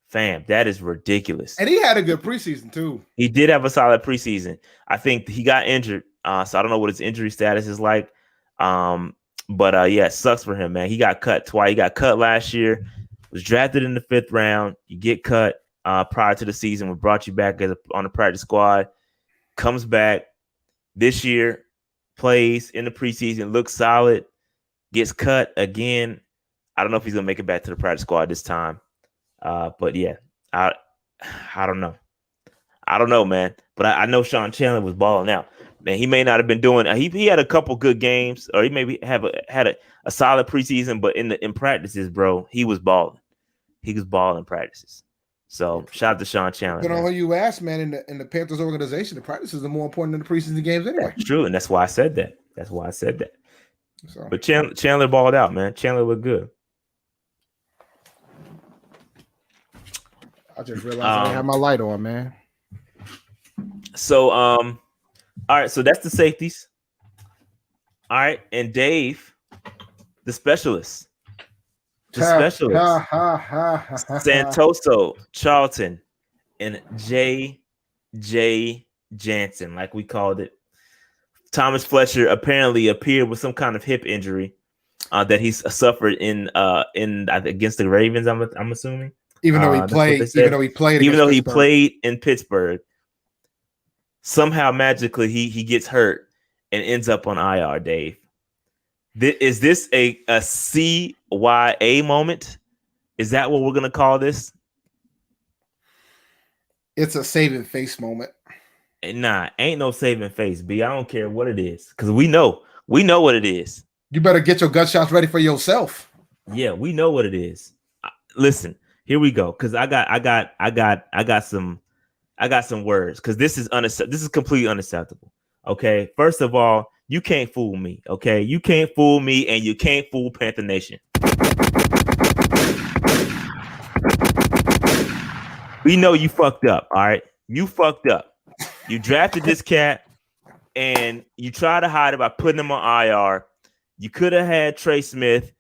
S1: Fam, that is ridiculous.
S2: And he had a good preseason too.
S1: He did have a solid preseason. I think he got injured, so I don't know what his injury status is like. But yeah, it sucks for him, man. He got cut twice. He got cut last year. Was drafted in the 5th round. You get cut prior to the season. We brought you back on the practice squad. Comes back this year, plays in the preseason, looks solid. Gets cut again. I don't know if he's gonna make it back to the practice squad this time. But yeah, I don't know. I don't know, man. But I know Sean Chandler was balling out. Man, he may not have been doing. He had a couple good games, or he maybe had a solid preseason. But in practices, bro, he was balling. He was balling in practices. So shout out to Sean Chandler.
S2: But on who you ask, man, in the Panthers organization, the practices are more important than the preseason games anyway.
S1: That's true, and that's why I said that. So. But Chandler balled out, man. Chandler looked good.
S2: I just realized I didn't have my light on, man.
S1: So, all right. So that's the safeties. All right. And Dave, the specialist. Santoso, Charlton, and J.J. Jansen, like we called it. Thomas Fletcher apparently appeared with some kind of hip injury that he's suffered in against the Ravens, I'm assuming.
S2: Even though he
S1: played in Pittsburgh, somehow magically he gets hurt and ends up on IR. Dave, is this a CYA moment? Is that what we're gonna call this?
S2: It's a saving face moment.
S1: Nah, ain't no saving face, B. I don't care what it is, because we know what it is.
S2: You better get your gunshots ready for yourself.
S1: Yeah, we know what it is. Listen. Here we go, because I got some words, because this is completely unacceptable. Okay, first of all, you can't fool me. Okay, you can't fool me, and you can't fool Panther Nation. We know you fucked up. All right, you fucked up. You drafted this cat, and you try to hide it by putting him on IR. You could have had Trey Smith,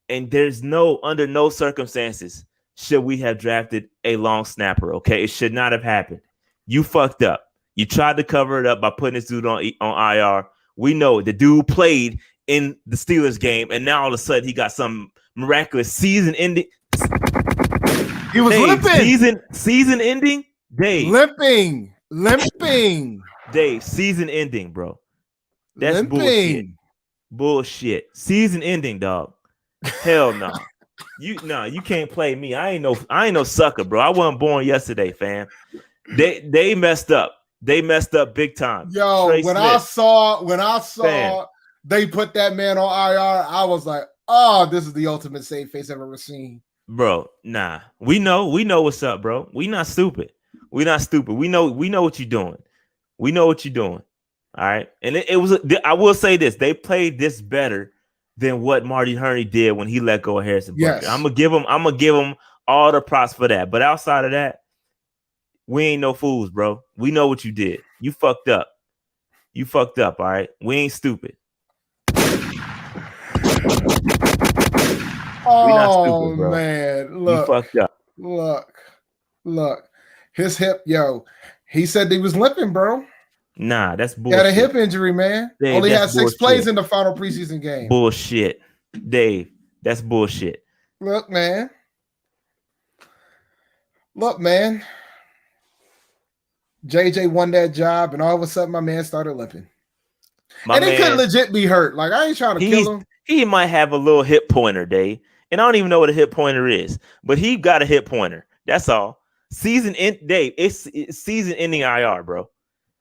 S1: and there's under no circumstances should we have drafted a long snapper. Okay, it should not have happened. You fucked up. You tried to cover it up by putting this dude on IR. We know the dude played in the Steelers game, and now all of a sudden he got some miraculous season ending.
S2: He was limping.
S1: Season ending. Dave.
S2: Limping.
S1: Dave, season ending, bro. That's
S2: limping.
S1: Bullshit. Season ending, dog. Hell no. You can't play me. I ain't no sucker, bro. I wasn't born yesterday, fam. They messed up. They messed up big time.
S2: Yo, when I saw they put that man on IR, I was like, oh, this is the ultimate save face I've ever seen.
S1: bro. Nah, we know what's up, bro. We not stupid. We not stupid. We know what you're doing. We know what you're doing. All right, and it was. I will say this: they played this better than what Marty Hurney did when he let go of Harrison Butker.
S2: Yes.
S1: I'm gonna give him all the props for that. But outside of that, we ain't no fools, bro. We know what you did. You fucked up. You fucked up. All right, we ain't stupid.
S2: Oh,
S1: we not stupid, bro.
S2: Man, look,
S1: you fucked up.
S2: Look. His hip, yo. He said he was limping, bro.
S1: Nah, that's bullshit.
S2: He had a hip injury, man.
S1: Dave,
S2: only had 6 plays in the final preseason game.
S1: Bullshit. Dave, that's bullshit.
S2: Look, man. JJ won that job, and all of a sudden, my man started limping. And he could legit be hurt. Like, I ain't trying to kill him.
S1: He might have a little hip pointer, Dave. And I don't even know what a hip pointer is, but he got a hip pointer. That's all. Dave, it's season-ending IR, bro.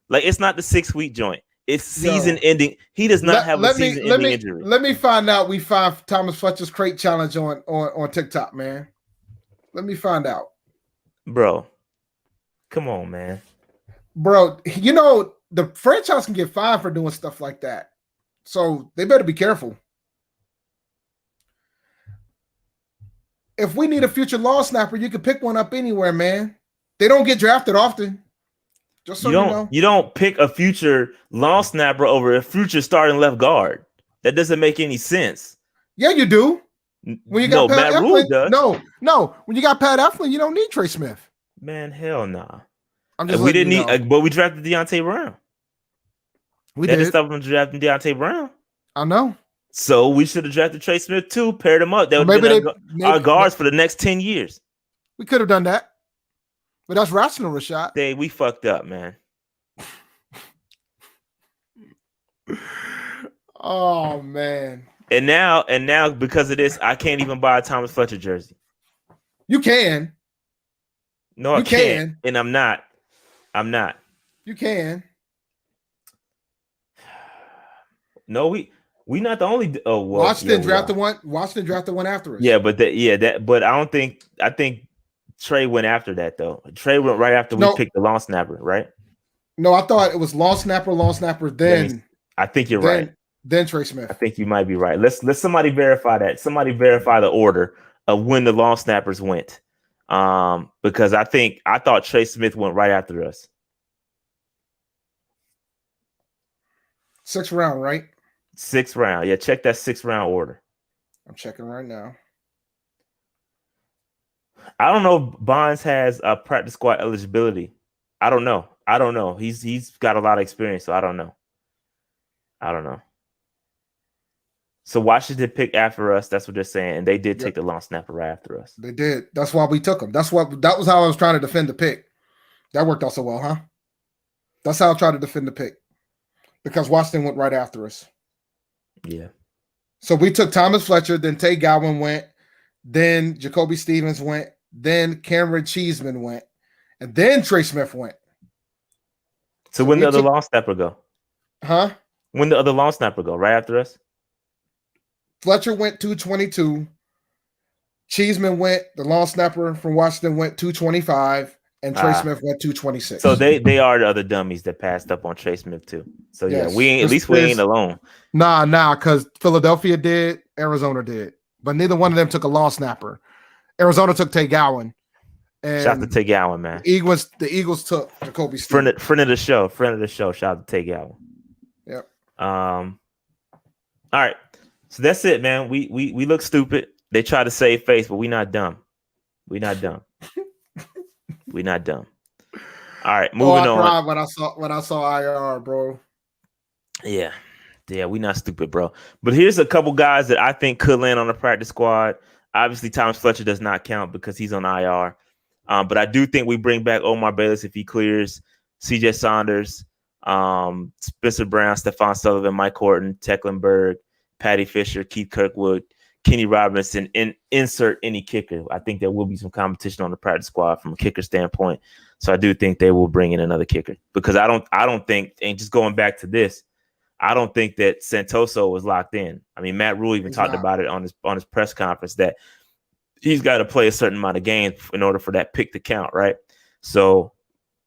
S1: Like, it's not the 6-week joint. It's season-ending. He does not have a season-ending injury.
S2: Let me find out. We find Thomas Fletcher's crate challenge on TikTok, man. Let me find out.
S1: Bro, come on, man.
S2: Bro, you know, the franchise can get fined for doing stuff like that. So they better be careful. If we need a future long snapper, you can pick one up anywhere, man. They don't get drafted often. Just so you know.
S1: You don't pick a future long snapper over a future starting left guard. That doesn't make any sense.
S2: Yeah, you do. When you got Pat
S1: Matt
S2: Eflin,
S1: Rule does.
S2: No. When you got Pat Eflin, you don't need Trey Smith.
S1: Man, hell nah.
S2: We
S1: didn't need, but we drafted Deontay Brown.
S2: We did.
S1: Stop from drafting Deontay Brown.
S2: I know.
S1: So we should have drafted Trey Smith too, paired him up. That would be our guards for the next 10 years.
S2: We could have done that. But that's rational, Rashad.
S1: Dave, we fucked up, man.
S2: Oh, man.
S1: And now because of this, I can't even buy a Thomas Fletcher jersey.
S2: You can.
S1: No, I can't. And I'm not.
S2: You can.
S1: No, we not the only. Oh, well,
S2: Washington drafted one after us.
S1: Yeah, but but I don't think. I think Trey went after that though. Trey went right after we picked the long snapper, right?
S2: No, I thought it was long snapper. Then
S1: I think you're right.
S2: Then Trey Smith.
S1: I think you might be right. Let's somebody verify that. Somebody verify the order of when the long snappers went. Because I thought Trey Smith went right after us.
S2: 6th round, right?
S1: 6th round. Yeah, check that 6th round order.
S2: I'm checking right now.
S1: I don't know if Bonds has a practice squad eligibility. I don't know. He's got a lot of experience, so I don't know. So Washington picked after us. That's what they're saying, and they did take the long snapper right after us.
S2: They did. That's why we took him. That was how I was trying to defend the pick. That worked out so well, huh? That's how I tried to defend the pick because Washington went right after us.
S1: Yeah.
S2: So we took Thomas Fletcher, then Tay Gowan went, then Jacoby Stevens went, then Cameron Cheeseman went, and then Trey Smith went.
S1: So when the other long snapper go?
S2: Huh?
S1: When the other long snapper go? Right after us?
S2: Fletcher went 222. Cheeseman went, the long snapper from Washington went 225, and Trey Smith went 226.
S1: So they are the other dummies that passed up on Trey Smith too. So yes. Yeah, we ain't alone.
S2: Nah, because Philadelphia did, Arizona did, but neither one of them took a long snapper. Arizona took Tay Gowan. And
S1: shout out to Tay Gowan, man.
S2: The Eagles took Jacoby Stevens.
S1: Friend of the show. Shout out to Tay Gowan.
S2: Yep.
S1: All right. So that's it, man. We look stupid. They try to save face, but we not dumb. We not dumb. All right, moving on.
S2: I cried when I saw IR, bro.
S1: Yeah, we not stupid, bro. But here's a couple guys that I think could land on the practice squad. Obviously, Thomas Fletcher does not count because he's on IR. But I do think we bring back Omar Bayless if he clears. CJ Saunders, Spencer Brown, Stephon Sullivan, Mike Horton, Tecklenburg, Patty Fisher, Keith Kirkwood, Kenny Robinson, and insert any kicker. I think there will be some competition on the practice squad from a kicker standpoint. So I do think they will bring in another kicker because I don't think, and just going back to this, I don't think that Santoso was locked in. I mean, Matt Rule even talked about it on his press conference that he's got to play a certain amount of games in order for that pick to count, right? So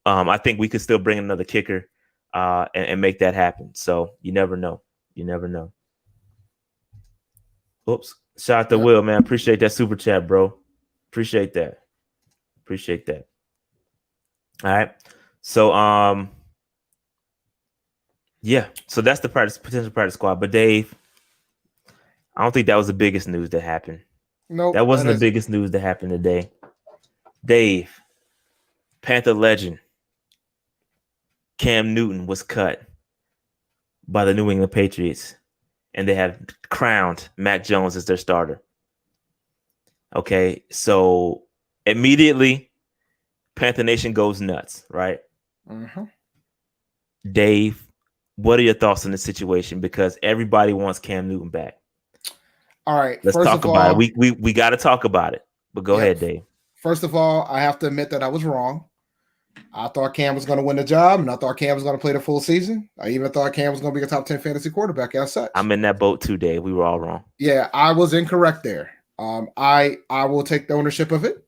S1: I think we could still bring another kicker and make that happen. So you never know. You never know. Oops. Shout out to Will, man. Appreciate that super chat, bro. Appreciate that. Appreciate that. All right. So yeah. So that's the potential practice squad. But Dave, I don't think that was the biggest news that happened.
S2: No,
S1: that wasn't the biggest news that happened today. Dave, Panther legend, Cam Newton was cut by the New England Patriots, and they have crowned Mac Jones as their starter. Okay, so immediately, Panther Nation goes nuts, right?
S2: Mm-hmm.
S1: Dave, what are your thoughts on the situation? Because everybody wants Cam Newton back.
S2: All right,
S1: let's talk about it. We got to talk about it. But go ahead, Dave.
S2: First of all, I have to admit that I was wrong. I thought Cam was going to win the job, and I thought Cam was going to play the full season. I even thought Cam was going to be a top 10 fantasy quarterback as such.
S1: I'm in that boat too, Dave. We were all wrong.
S2: Yeah, I was incorrect there. I will take the ownership of it.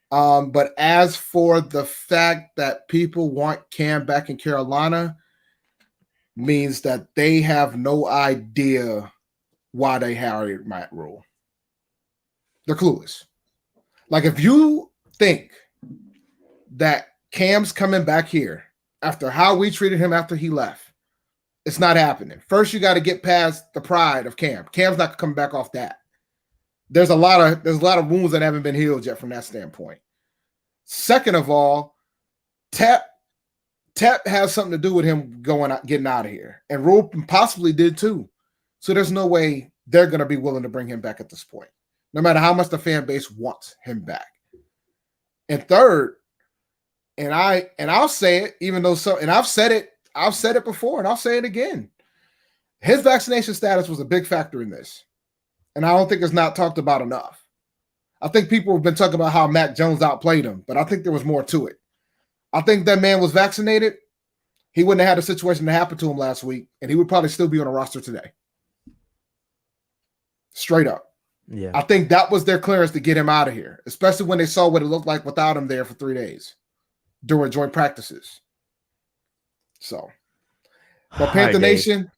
S2: But as for the fact that people want Cam back in Carolina, means that they have no idea why they hired Matt Rule. They're clueless. Like, if you think that Cam's coming back here after how we treated him after he left, it's not happening. First, you got to get past the pride of Cam. Cam's not coming back off that. There's a lot of wounds that haven't been healed yet from that standpoint. Second of all, Tep has something to do with him getting out of here, and Rule possibly did too. So there's no way they're going to be willing to bring him back at this point, no matter how much the fan base wants him back. And third, and I'll say it, even though I've said it before, and I'll say it again. His vaccination status was a big factor in this, and I don't think it's not talked about enough. I think people have been talking about how Mac Jones outplayed him, but I think there was more to it. I think that man was vaccinated. He wouldn't have had a situation that happened to him last week, and he would probably still be on a roster today. Straight up.
S1: Yeah.
S2: I think that was their clearance to get him out of here, especially when they saw what it looked like without him there for 3 days during joint practices. So, but Panther Nation,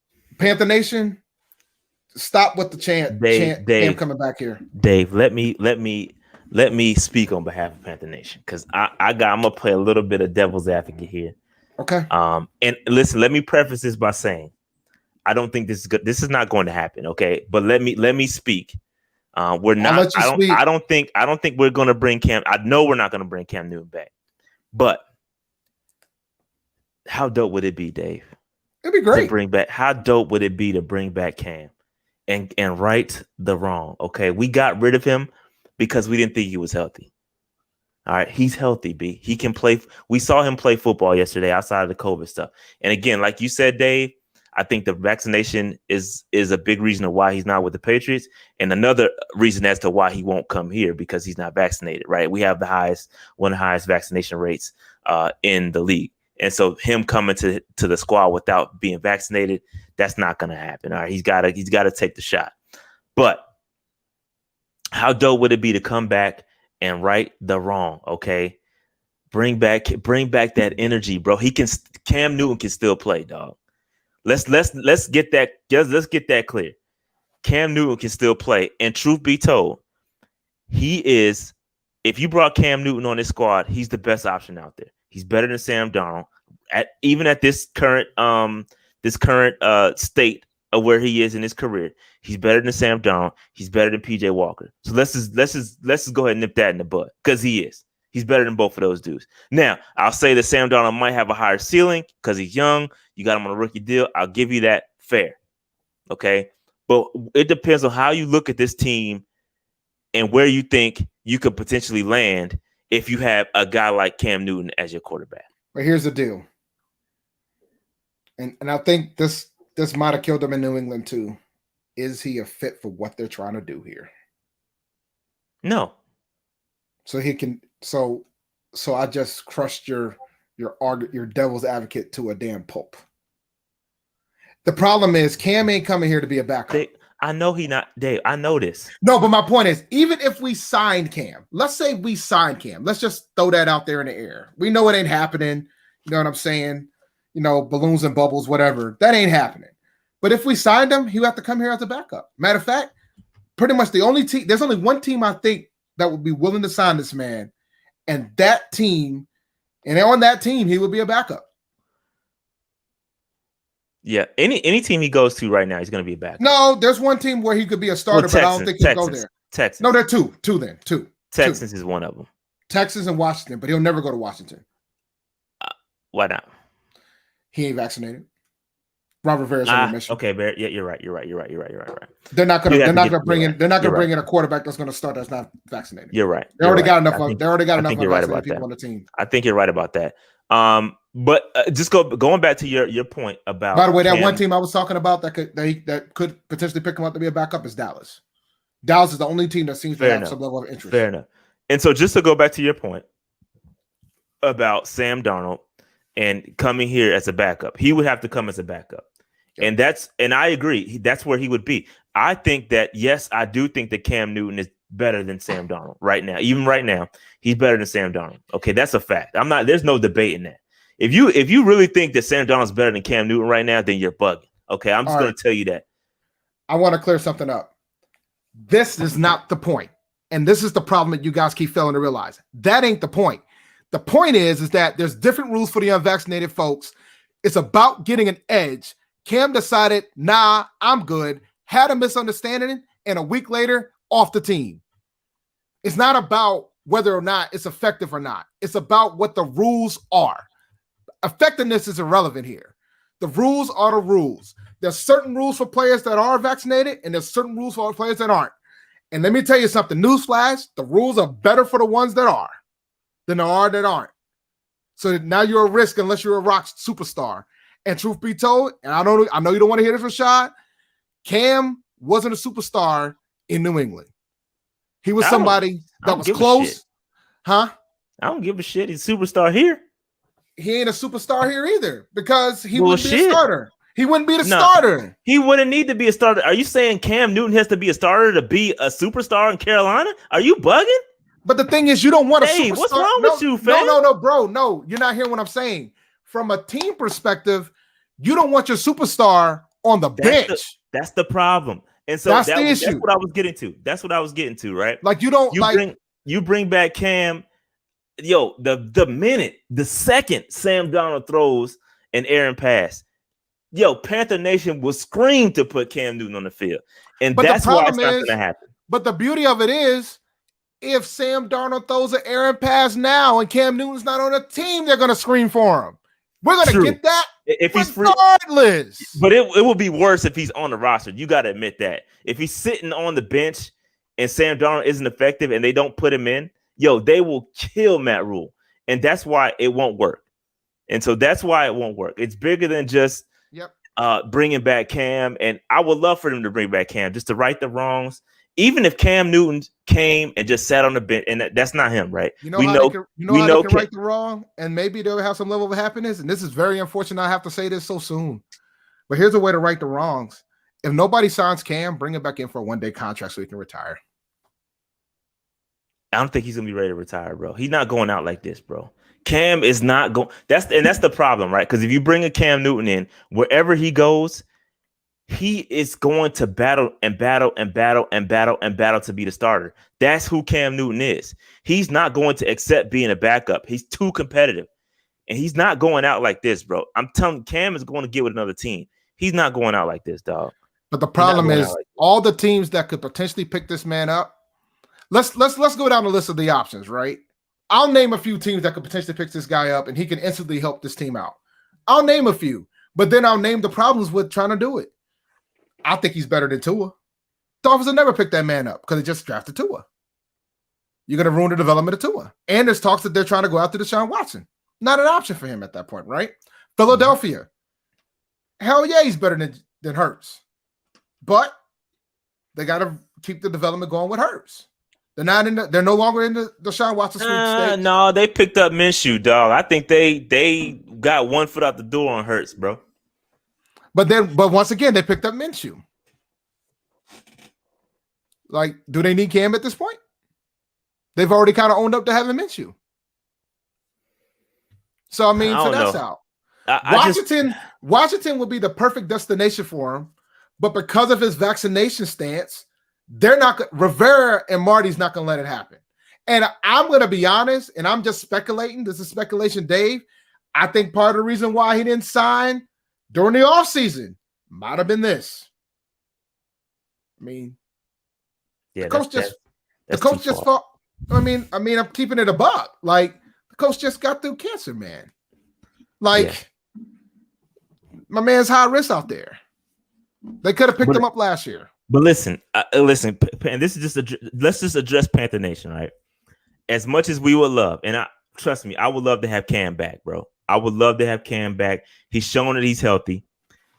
S2: stop with the chant.
S1: Dave,
S2: Cam coming back here.
S1: Dave, let me speak on behalf of Panther Nation, because I'm gonna play a little bit of devil's advocate here.
S2: Okay.
S1: And listen, let me preface this by saying I don't think this is good. This is not going to happen. Okay, but let me speak. We're not. I don't think we're going to bring Cam. I know we're not going to bring Cam Newton back. But how dope would it be, Dave?
S2: It'd be great
S1: to bring back. How dope would it be to bring back Cam and right the wrong? Okay, we got rid of him because we didn't think he was healthy. All right, he's healthy, B. He can play. We saw him play football yesterday outside of the COVID stuff. And again, like you said, Dave, I think the vaccination is a big reason of why he's not with the Patriots, and another reason as to why he won't come here, because he's not vaccinated, right? We have one of the highest vaccination rates in the league. And so him coming to the squad without being vaccinated, that's not going to happen. All right, he's got to take the shot. But how dope would it be to come back and right the wrong? Okay, bring back that energy, bro. Cam Newton can still play, dog. Let's get that clear. Cam Newton can still play, and truth be told, he is. If you brought Cam Newton on this squad, he's the best option out there. He's better than Sam Darnold even at this current state of where he is in his career. He's better than Sam Darnold. He's better than PJ Walker. So let's just go ahead and nip that in the bud, because he is. He's better than both of those dudes. Now, I'll say that Sam Darnold might have a higher ceiling because he's young. You got him on a rookie deal. I'll give you that. Fair. Okay? But it depends on how you look at this team and where you think you could potentially land if you have a guy like Cam Newton as your quarterback.
S2: But here's the deal. And I think this might have killed him in New England too. Is he a fit for what they're trying to do here?
S1: No.
S2: So he can. So I just crushed your devil's advocate to a damn pulp. The problem is Cam ain't coming here to be a backup.
S1: I know he not Dave. I know this.
S2: No, but my point is, even if we signed Cam, let's say we signed Cam. Let's just throw that out there in the air. We know it ain't happening. You know what I'm saying? You know, balloons and bubbles, whatever. That ain't happening. But if we signed him, he would have to come here as a backup. Matter of fact, pretty much the only team, there's only one team I think that would be willing to sign this man. And that team, and on that team, he would be a backup.
S1: Yeah, any team he goes to right now, he's going to be a backup.
S2: No, there's one team where he could be a starter, but I don't think he'll go there.
S1: Texans.
S2: No, there are two.
S1: Texans is one of them.
S2: Texas and Washington, but he'll never go to Washington.
S1: Why not?
S2: He ain't vaccinated. Robert Rivera's on mission.
S1: Okay, yeah, you're right.
S2: They're not gonna bring in a quarterback that's gonna start that's not vaccinated.
S1: You're right.
S2: They already got enough vaccinated people on the team.
S1: I think you're right about that. But just going back to your point about.
S2: By the way, that one team I was talking about that could potentially pick him up to be a backup is Dallas. Dallas is the only team that seems to have some level of interest.
S1: Fair enough. And so just to go back to your point about Sam Darnold and coming here as a backup, he would have to come as a backup. Yep. And I agree. That's where he would be. I think that, yes, I do think that Cam Newton is better than Sam Darnold right now. Even right now, he's better than Sam Darnold. Okay, that's a fact. There's no debate in that. If you really think that Sam Darnold's better than Cam Newton right now, then you're bugging. Okay, I'm just going to tell you that.
S2: I want to clear something up. This is not the point. And this is the problem that you guys keep failing to realize. That ain't the point. The point is that there's different rules for the unvaccinated folks. It's about getting an edge. Cam decided, nah, I'm good, had a misunderstanding, and a week later, off the team. It's not about whether or not it's effective or not. It's about what the rules are. Effectiveness is irrelevant here. The rules are the rules. There's certain rules for players that are vaccinated, and there's certain rules for players that aren't. And let me tell you something, newsflash, the rules are better for the ones that are than there are that aren't. So now you're a risk unless you're a rock superstar. And truth be told, and I know you don't want to hear this, Rashad, Cam wasn't a superstar in New England. He was somebody that was close. Huh?
S1: I don't give a shit. He's a superstar here.
S2: He ain't a superstar here either because he wouldn't be a starter. He wouldn't be the starter.
S1: He wouldn't need to be a starter. Are you saying Cam Newton has to be a starter to be a superstar in Carolina? Are you bugging?
S2: But the thing is, you don't want a superstar.
S1: What's wrong with you, fam?
S2: No, bro. No, you're not hearing what I'm saying. From a team perspective, you don't want your superstar on the bench.
S1: That's the problem. And so that's the issue. That's what I was getting to. That's what I was getting to, right?
S2: Like
S1: you bring back Cam. Yo, the second Sam Darnold throws an errant pass, Panther Nation will scream to put Cam Newton on the field. And that's why it's not going to happen.
S2: But the beauty of it is, if Sam Darnold throws an errant pass now and Cam Newton's not on the team, they're going to scream for him. We're going to get that
S1: if he's
S2: regardless.
S1: But it will be worse if he's on the roster. You got to admit that. If he's sitting on the bench and Sam Darnold isn't effective and they don't put him in, they will kill Matt Rule. And that's why it won't work. And so that's why it won't work. It's bigger than just bringing back Cam. And I would love for them to bring back Cam just to right the wrongs. Even if Cam Newton came and just sat on the bench, and that's not him, right?
S2: How they can right the wrong, and maybe they'll have some level of happiness. And this is very unfortunate. I have to say this so soon, but here's a way to right the wrongs. If nobody signs Cam, bring him back in for a one-day contract so he can retire.
S1: I don't think he's gonna be ready to retire, bro. He's not going out like this, bro. Cam is not going. That's the problem, right? Because if you bring a Cam Newton in, wherever he goes, he is going to battle to be the starter. That's who Cam Newton is. He's not going to accept being a backup. He's too competitive. And he's not going out like this, bro. I'm telling you, Cam is going to get with another team. He's not going out like this, dog.
S2: But the problem is all the teams that could potentially pick this man up. Let's go down the list of the options, right? I'll name a few teams that could potentially pick this guy up and he can instantly help this team out. I'll name a few, but then I'll name the problems with trying to do it. I think he's better than Tua. Dolphins will never pick that man up because they just drafted Tua. You're going to ruin the development of Tua. And there's talks that they're trying to go after Deshaun Watson. Not an option for him at that point, right? Philadelphia. Hell yeah, he's better than Hurts. But they got to keep the development going with Hurts. They're no longer in the Deshaun Watson sweepstakes.
S1: No, they picked up Minshew, dog. I think they got one foot out the door on Hurts, bro.
S2: But once again, they picked up Minshew. Like, do they need Cam at this point? They've already kind of owned up to having Minshew. So, I mean, so that's out. Washington would be the perfect destination for him, but because of his vaccination stance, Rivera and Marty's not going to let it happen. And I'm going to be honest, and I'm just speculating. This is speculation, Dave. I think part of the reason why he didn't sign during the offseason might have been this. I mean, the coach just fought. I mean, I'm keeping it a buck. Like, the coach just got through cancer, man. Like, my man's high risk out there. They could have picked him up last year.
S1: But listen, and this is let's just address Panther Nation, right? As much as we would love, and trust me, I would love to have Cam back, bro. I would love to have Cam back. He's shown that he's healthy.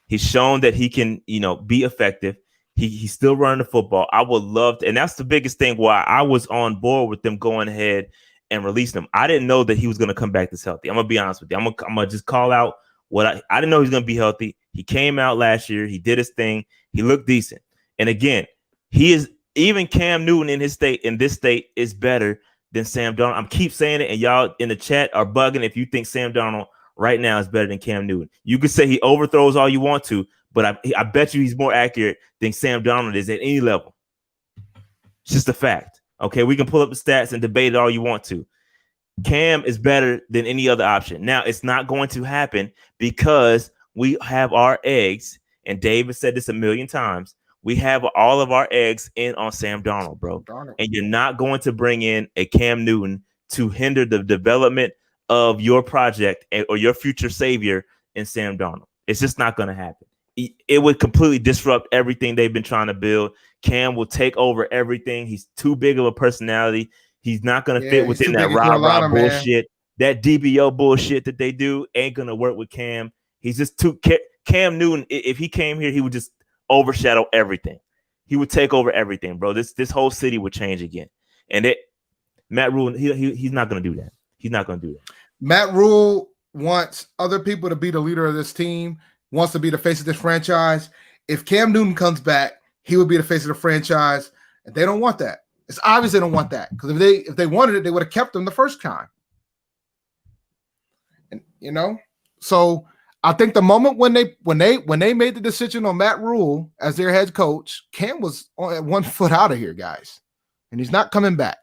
S1: He's shown that he can, be effective. He's still running the football. I would love to, and that's the biggest thing why I was on board with them going ahead and releasing him. I didn't know that he was going to come back this healthy. I'm going to be honest with you. I'm going to just call out what I didn't know he was going to be healthy. He came out last year. He did his thing. He looked decent. And again, even Cam Newton in this state is better than Sam Darnold. I'm keep saying it, and y'all in the chat are bugging if you think Sam Darnold right now is better than Cam Newton. You could say he overthrows all you want to, but I bet you he's more accurate than Sam Darnold is at any level. It's just a fact. Okay, we can pull up the stats and debate it all you want to. Cam is better than any other option. Now, it's not going to happen because we have our eggs, and David said this a million times. We have all of our eggs in on Sam Darnold, bro. And you're not going to bring in a Cam Newton to hinder the development of your project or your future savior in Sam Darnold. It's just not going to happen. It would completely disrupt everything they've been trying to build. Cam will take over everything. He's too big of a personality. He's not going to fit within that rah-rah bullshit. That DBO bullshit that they do ain't going to work with Cam. He's just too Cam Newton. If he came here, he would just overshadow everything. He would take over everything, bro. This whole city would change again. And Matt Rule, he's not going to do that. He's not going to do that.
S2: Matt Rule wants other people to be the leader of this team, wants to be the face of this franchise. If Cam Newton comes back, he would be the face of the franchise. And they don't want that. It's obvious they don't want that, because if they wanted it, they would have kept him the first time. And so I think the moment when they made the decision on Matt Rule as their head coach, Cam was on 1 foot out of here, guys, and he's not coming back.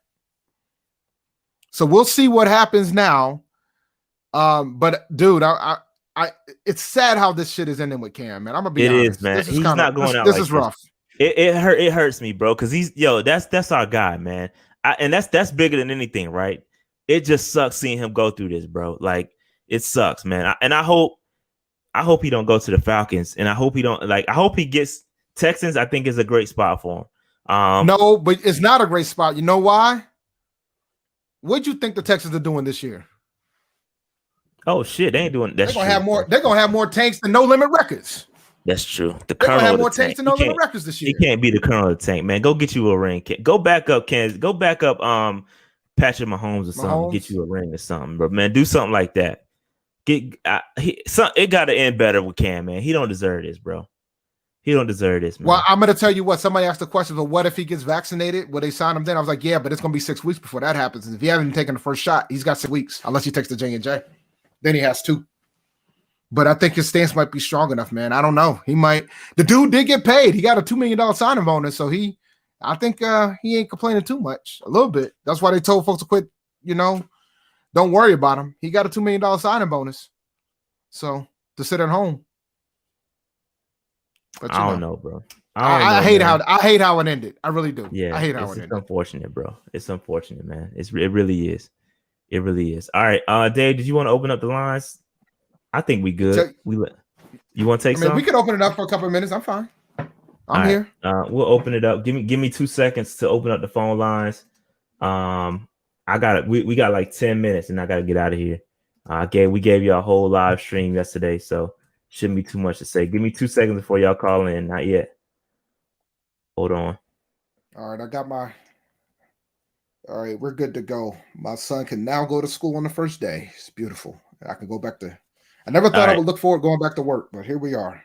S2: So we'll see what happens now. But dude, I it's sad how this shit is ending with Cam, man. I'm gonna be honest.
S1: It is, man. He's not going out. This is rough. It hurts me, bro, because that's our guy, man. And that's bigger than anything, right? It just sucks seeing him go through this, bro. Like, it sucks, man. I hope he don't go to the Falcons, and I hope he gets Texans. I think is a great spot for him.
S2: No, but it's not a great spot. You know why? What'd you think the Texans are doing this year?
S1: Oh shit, they ain't doing that.
S2: They're gonna have more tanks than No Limit Records.
S1: That's true.
S2: They're gonna have more tanks than No Limit Records this year.
S1: He can't be the colonel of the tank, man. Go get you a ring. Go back up, Kansas. Go back up, Patrick Mahomes or something. Get you a ring or something, bro. Man, do something like that. It got to end better with Cam, man. He don't deserve this, bro. He don't deserve this, man.
S2: Well, I'm going to tell you what. Somebody asked the question, but what if he gets vaccinated? Will they sign him then? I was like, yeah, but it's going to be 6 weeks before that happens. And if he hasn't taken the first shot, he's got 6 weeks, unless he takes the J&J. Then he has 2. But I think his stance might be strong enough, man. I don't know. He might. The dude did get paid. He got a $2 million signing bonus, so I think he ain't complaining too much. A little bit. That's why they told folks to quit. Don't worry about him. He got a $2 million signing bonus, so to sit at home.
S1: But I don't know, bro.
S2: I hate how it ended. I really do.
S1: Yeah,
S2: I hate how it ended.
S1: It's unfortunate, bro. It's unfortunate, man. It really is. It really is. All right, Dave, did you want to open up the lines? I think we good. You want to take some?
S2: We can open it up for a couple of minutes. I'm fine. I'm here.
S1: We'll open it up. Give me 2 seconds to open up the phone lines. I got it. We got like 10 minutes, and I got to get out of here. We gave you a whole live stream yesterday, so shouldn't be too much to say. Give me 2 seconds before y'all call in. Not yet. Hold on.
S2: All right, all right, we're good to go. My son can now go to school on the first day. It's beautiful. I can go back to. I never thought I would look forward going back to work, but here we are.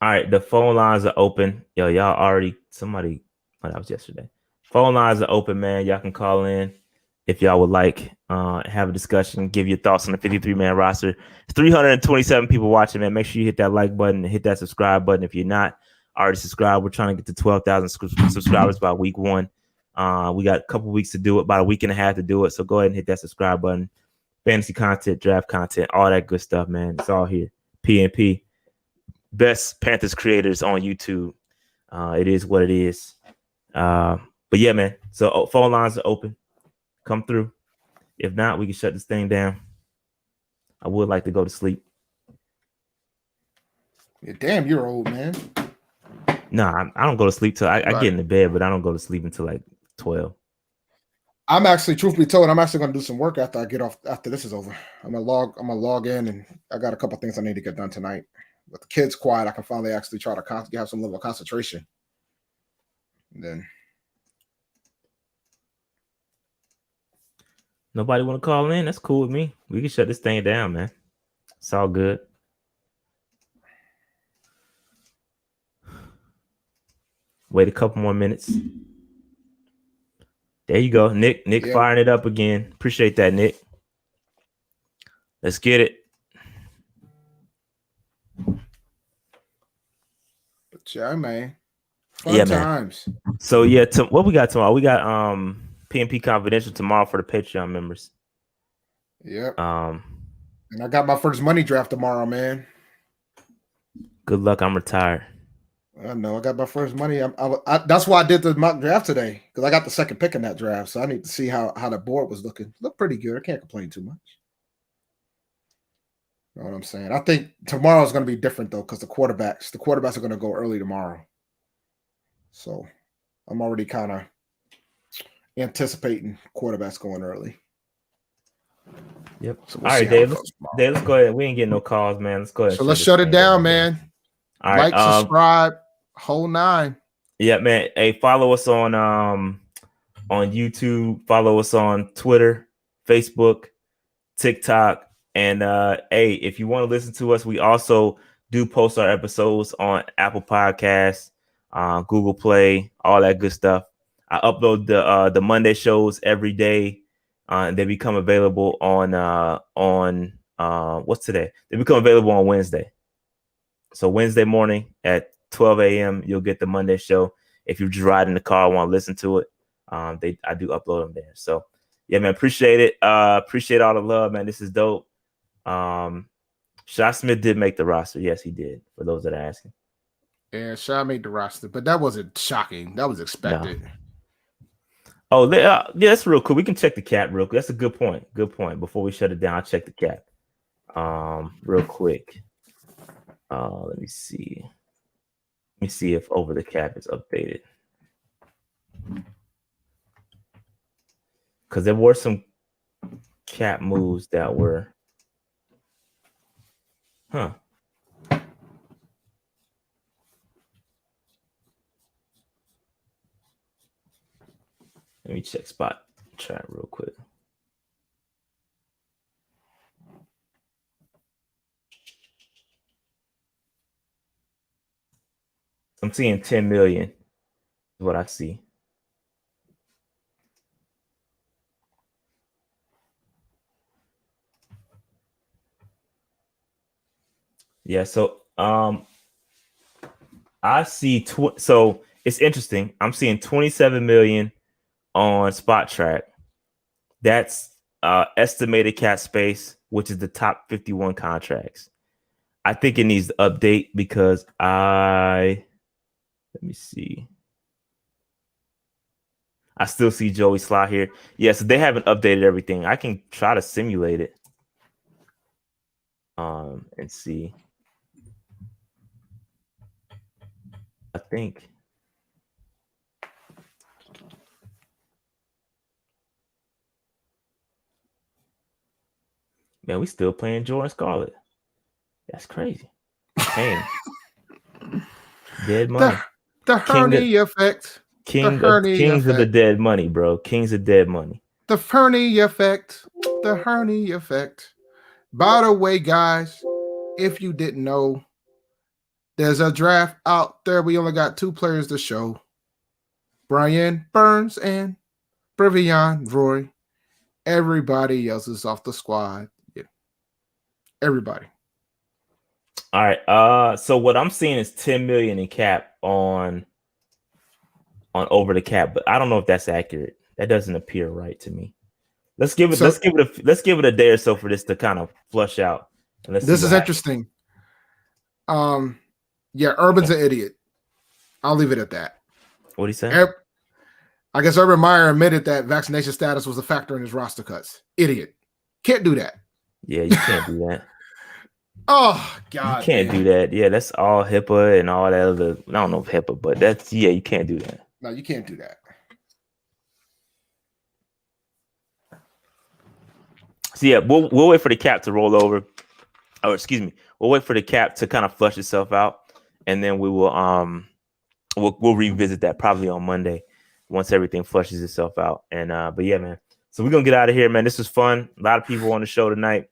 S1: All right, the phone lines are open. Y'all already somebody. Oh, that was yesterday. Phone lines are open, man. Y'all can call in if y'all would like. Have a discussion. Give your thoughts on the 53-man roster. 327 people watching, man. Make sure you hit that like button and hit that subscribe button. If you're not already subscribed, we're trying to get to 12,000 subscribers by week 1. We got a couple weeks to do it, about a week and a half to do it. So go ahead and hit that subscribe button. Fantasy content, draft content, all that good stuff, man. It's all here. PNP. Best Panthers creators on YouTube. It is what it is. But yeah, man. So phone lines are open. Come through. If not, we can shut this thing down. I would like to go to sleep.
S2: Yeah, damn, you're old, man.
S1: Nah, I don't go to sleep till I get into bed, but I don't go to sleep until like 12.
S2: I'm actually, truth be told, I'm actually going to do some work after I get off. After this is over, I'm gonna log in, and I got a couple things I need to get done tonight. With the kids quiet, I can finally actually try to have some level of concentration. And then
S1: nobody want to call in? That's cool with me. We can shut this thing down, man. It's all good. Wait a couple more minutes. There you go. Nick firing it up again. Appreciate that, Nick. Let's get it.
S2: But yeah, man. Fun times.
S1: Man. So yeah, what we got tomorrow? We got PNP Confidential tomorrow for the Patreon members.
S2: Yep. And I got my first money draft tomorrow, man.
S1: Good luck. I'm retired.
S2: I know. I got my first money. That's why I did the mock draft today, because I got the second pick in that draft. So I need to see how the board was looking. Looked pretty good. I can't complain too much. You know what I'm saying? I think tomorrow is going to be different, though, because the quarterbacks are going to go early tomorrow. So I'm already kind of anticipating quarterbacks going early.
S1: Yep. So all right, Dave, let's go ahead. We ain't getting no calls, man. Let's go ahead.
S2: So let's shut it down, man.
S1: All right.
S2: Like, subscribe, whole 9.
S1: Yeah, man. Hey, follow us on YouTube. Follow us on Twitter, Facebook, TikTok. And hey, if you want to listen to us, we also do post our episodes on Apple Podcasts, Google Play, all that good stuff. I upload the Monday shows every day, and they become available on what's today? They become available on Wednesday. So Wednesday morning at 12 a.m. you'll get the Monday show. If you're just riding the car, want to listen to it, I do upload them there. So yeah, man, appreciate it. Appreciate all the love, man. This is dope. Shot Smith did make the roster. Yes, he did. For those that are asking.
S2: Yeah, Shot made the roster, but that wasn't shocking. That was expected.
S1: No. Oh, yeah, that's real cool. We can check the cap real quick. That's a good point. Good point. Before we shut it down, I'll check the cap. Real quick. Let me see. Let me see if over the cap is updated. Because there were some cap moves that were. Let me check spot chat real quick. I'm seeing 10 million is what I see. Yeah, so I see so it's interesting. I'm seeing 27 million on Spot Track. That's estimated cap space, which is the top 51 contracts. I think it needs to update because let me see. I still see Joey Slot here. Yeah, so they haven't updated everything. I can try to simulate it. And see. I think. Man, we still playing Jordan Scarlett. That's crazy. Pain. Dead money.
S2: The Herney effect.
S1: Kings of the dead money, bro. Kings of dead money.
S2: The Herney effect. The Herney effect. By the way, guys, if you didn't know, there's a draft out there. We only got 2 players to show. Brian Burns and Brevion Roy. Everybody else is off the squad. Yeah. Everybody.
S1: All right. So what I'm seeing is 10 million in cap on over the cap, but I don't know if that's accurate. That doesn't appear right to me. Let's give it a day or so for this to kind of flush out. And
S2: this is interesting. Yeah, Urban's an idiot. I'll leave it at that.
S1: What do you say?
S2: I guess Urban Meyer admitted that vaccination status was a factor in his roster cuts. Idiot. Can't do that.
S1: Yeah, you can't do that.
S2: Oh, God.
S1: You can't do that. Yeah, that's all HIPAA and all that other. I don't know if HIPAA, but you can't do that.
S2: No, you can't do that.
S1: So yeah, we'll wait for the cap to roll over. Or excuse me, we'll wait for the cap to kind of flush itself out, and then we will we'll revisit that probably on Monday once everything flushes itself out. And but yeah, man. So we're gonna get out of here, man. This was fun. A lot of people on the show tonight.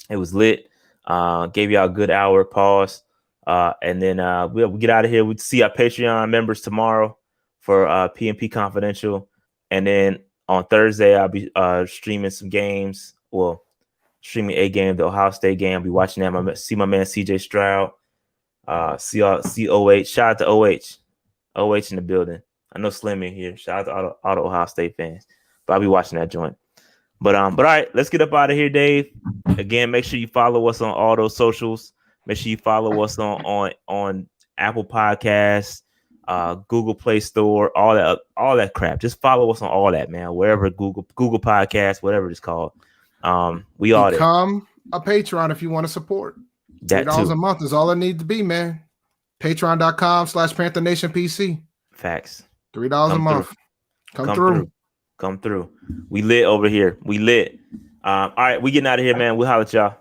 S1: It was lit. Gave y'all a good hour pause. And then we'll get out of here. We'll see our Patreon members tomorrow for PNP Confidential. And then on Thursday, I'll be streaming some games. Well, streaming a game, the Ohio State game. I'll be watching that. See my man CJ Stroud. See OH. Shout out to OH. OH in the building. I know Slim in here. Shout out to all the Ohio State fans. But I'll be watching that joint. But all right, let's get up out of here, Dave. Again, make sure you follow us on all those socials. Make sure you follow us on Apple Podcasts, Google Play Store, all that crap. Just follow us on all that, man. Wherever Google Podcasts, whatever it's called. We all
S2: become a patron if you want to support. $3 a month is all it needs to be, man. Patreon.com/PantherNationPC.
S1: Facts.
S2: $3 a month. Come through.
S1: Come through. We lit over here. We lit. All right, we getting out of here, man. We'll holler at y'all.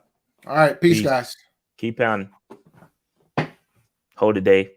S2: All right, peace, guys.
S1: Keep pounding. Hold it, Dave.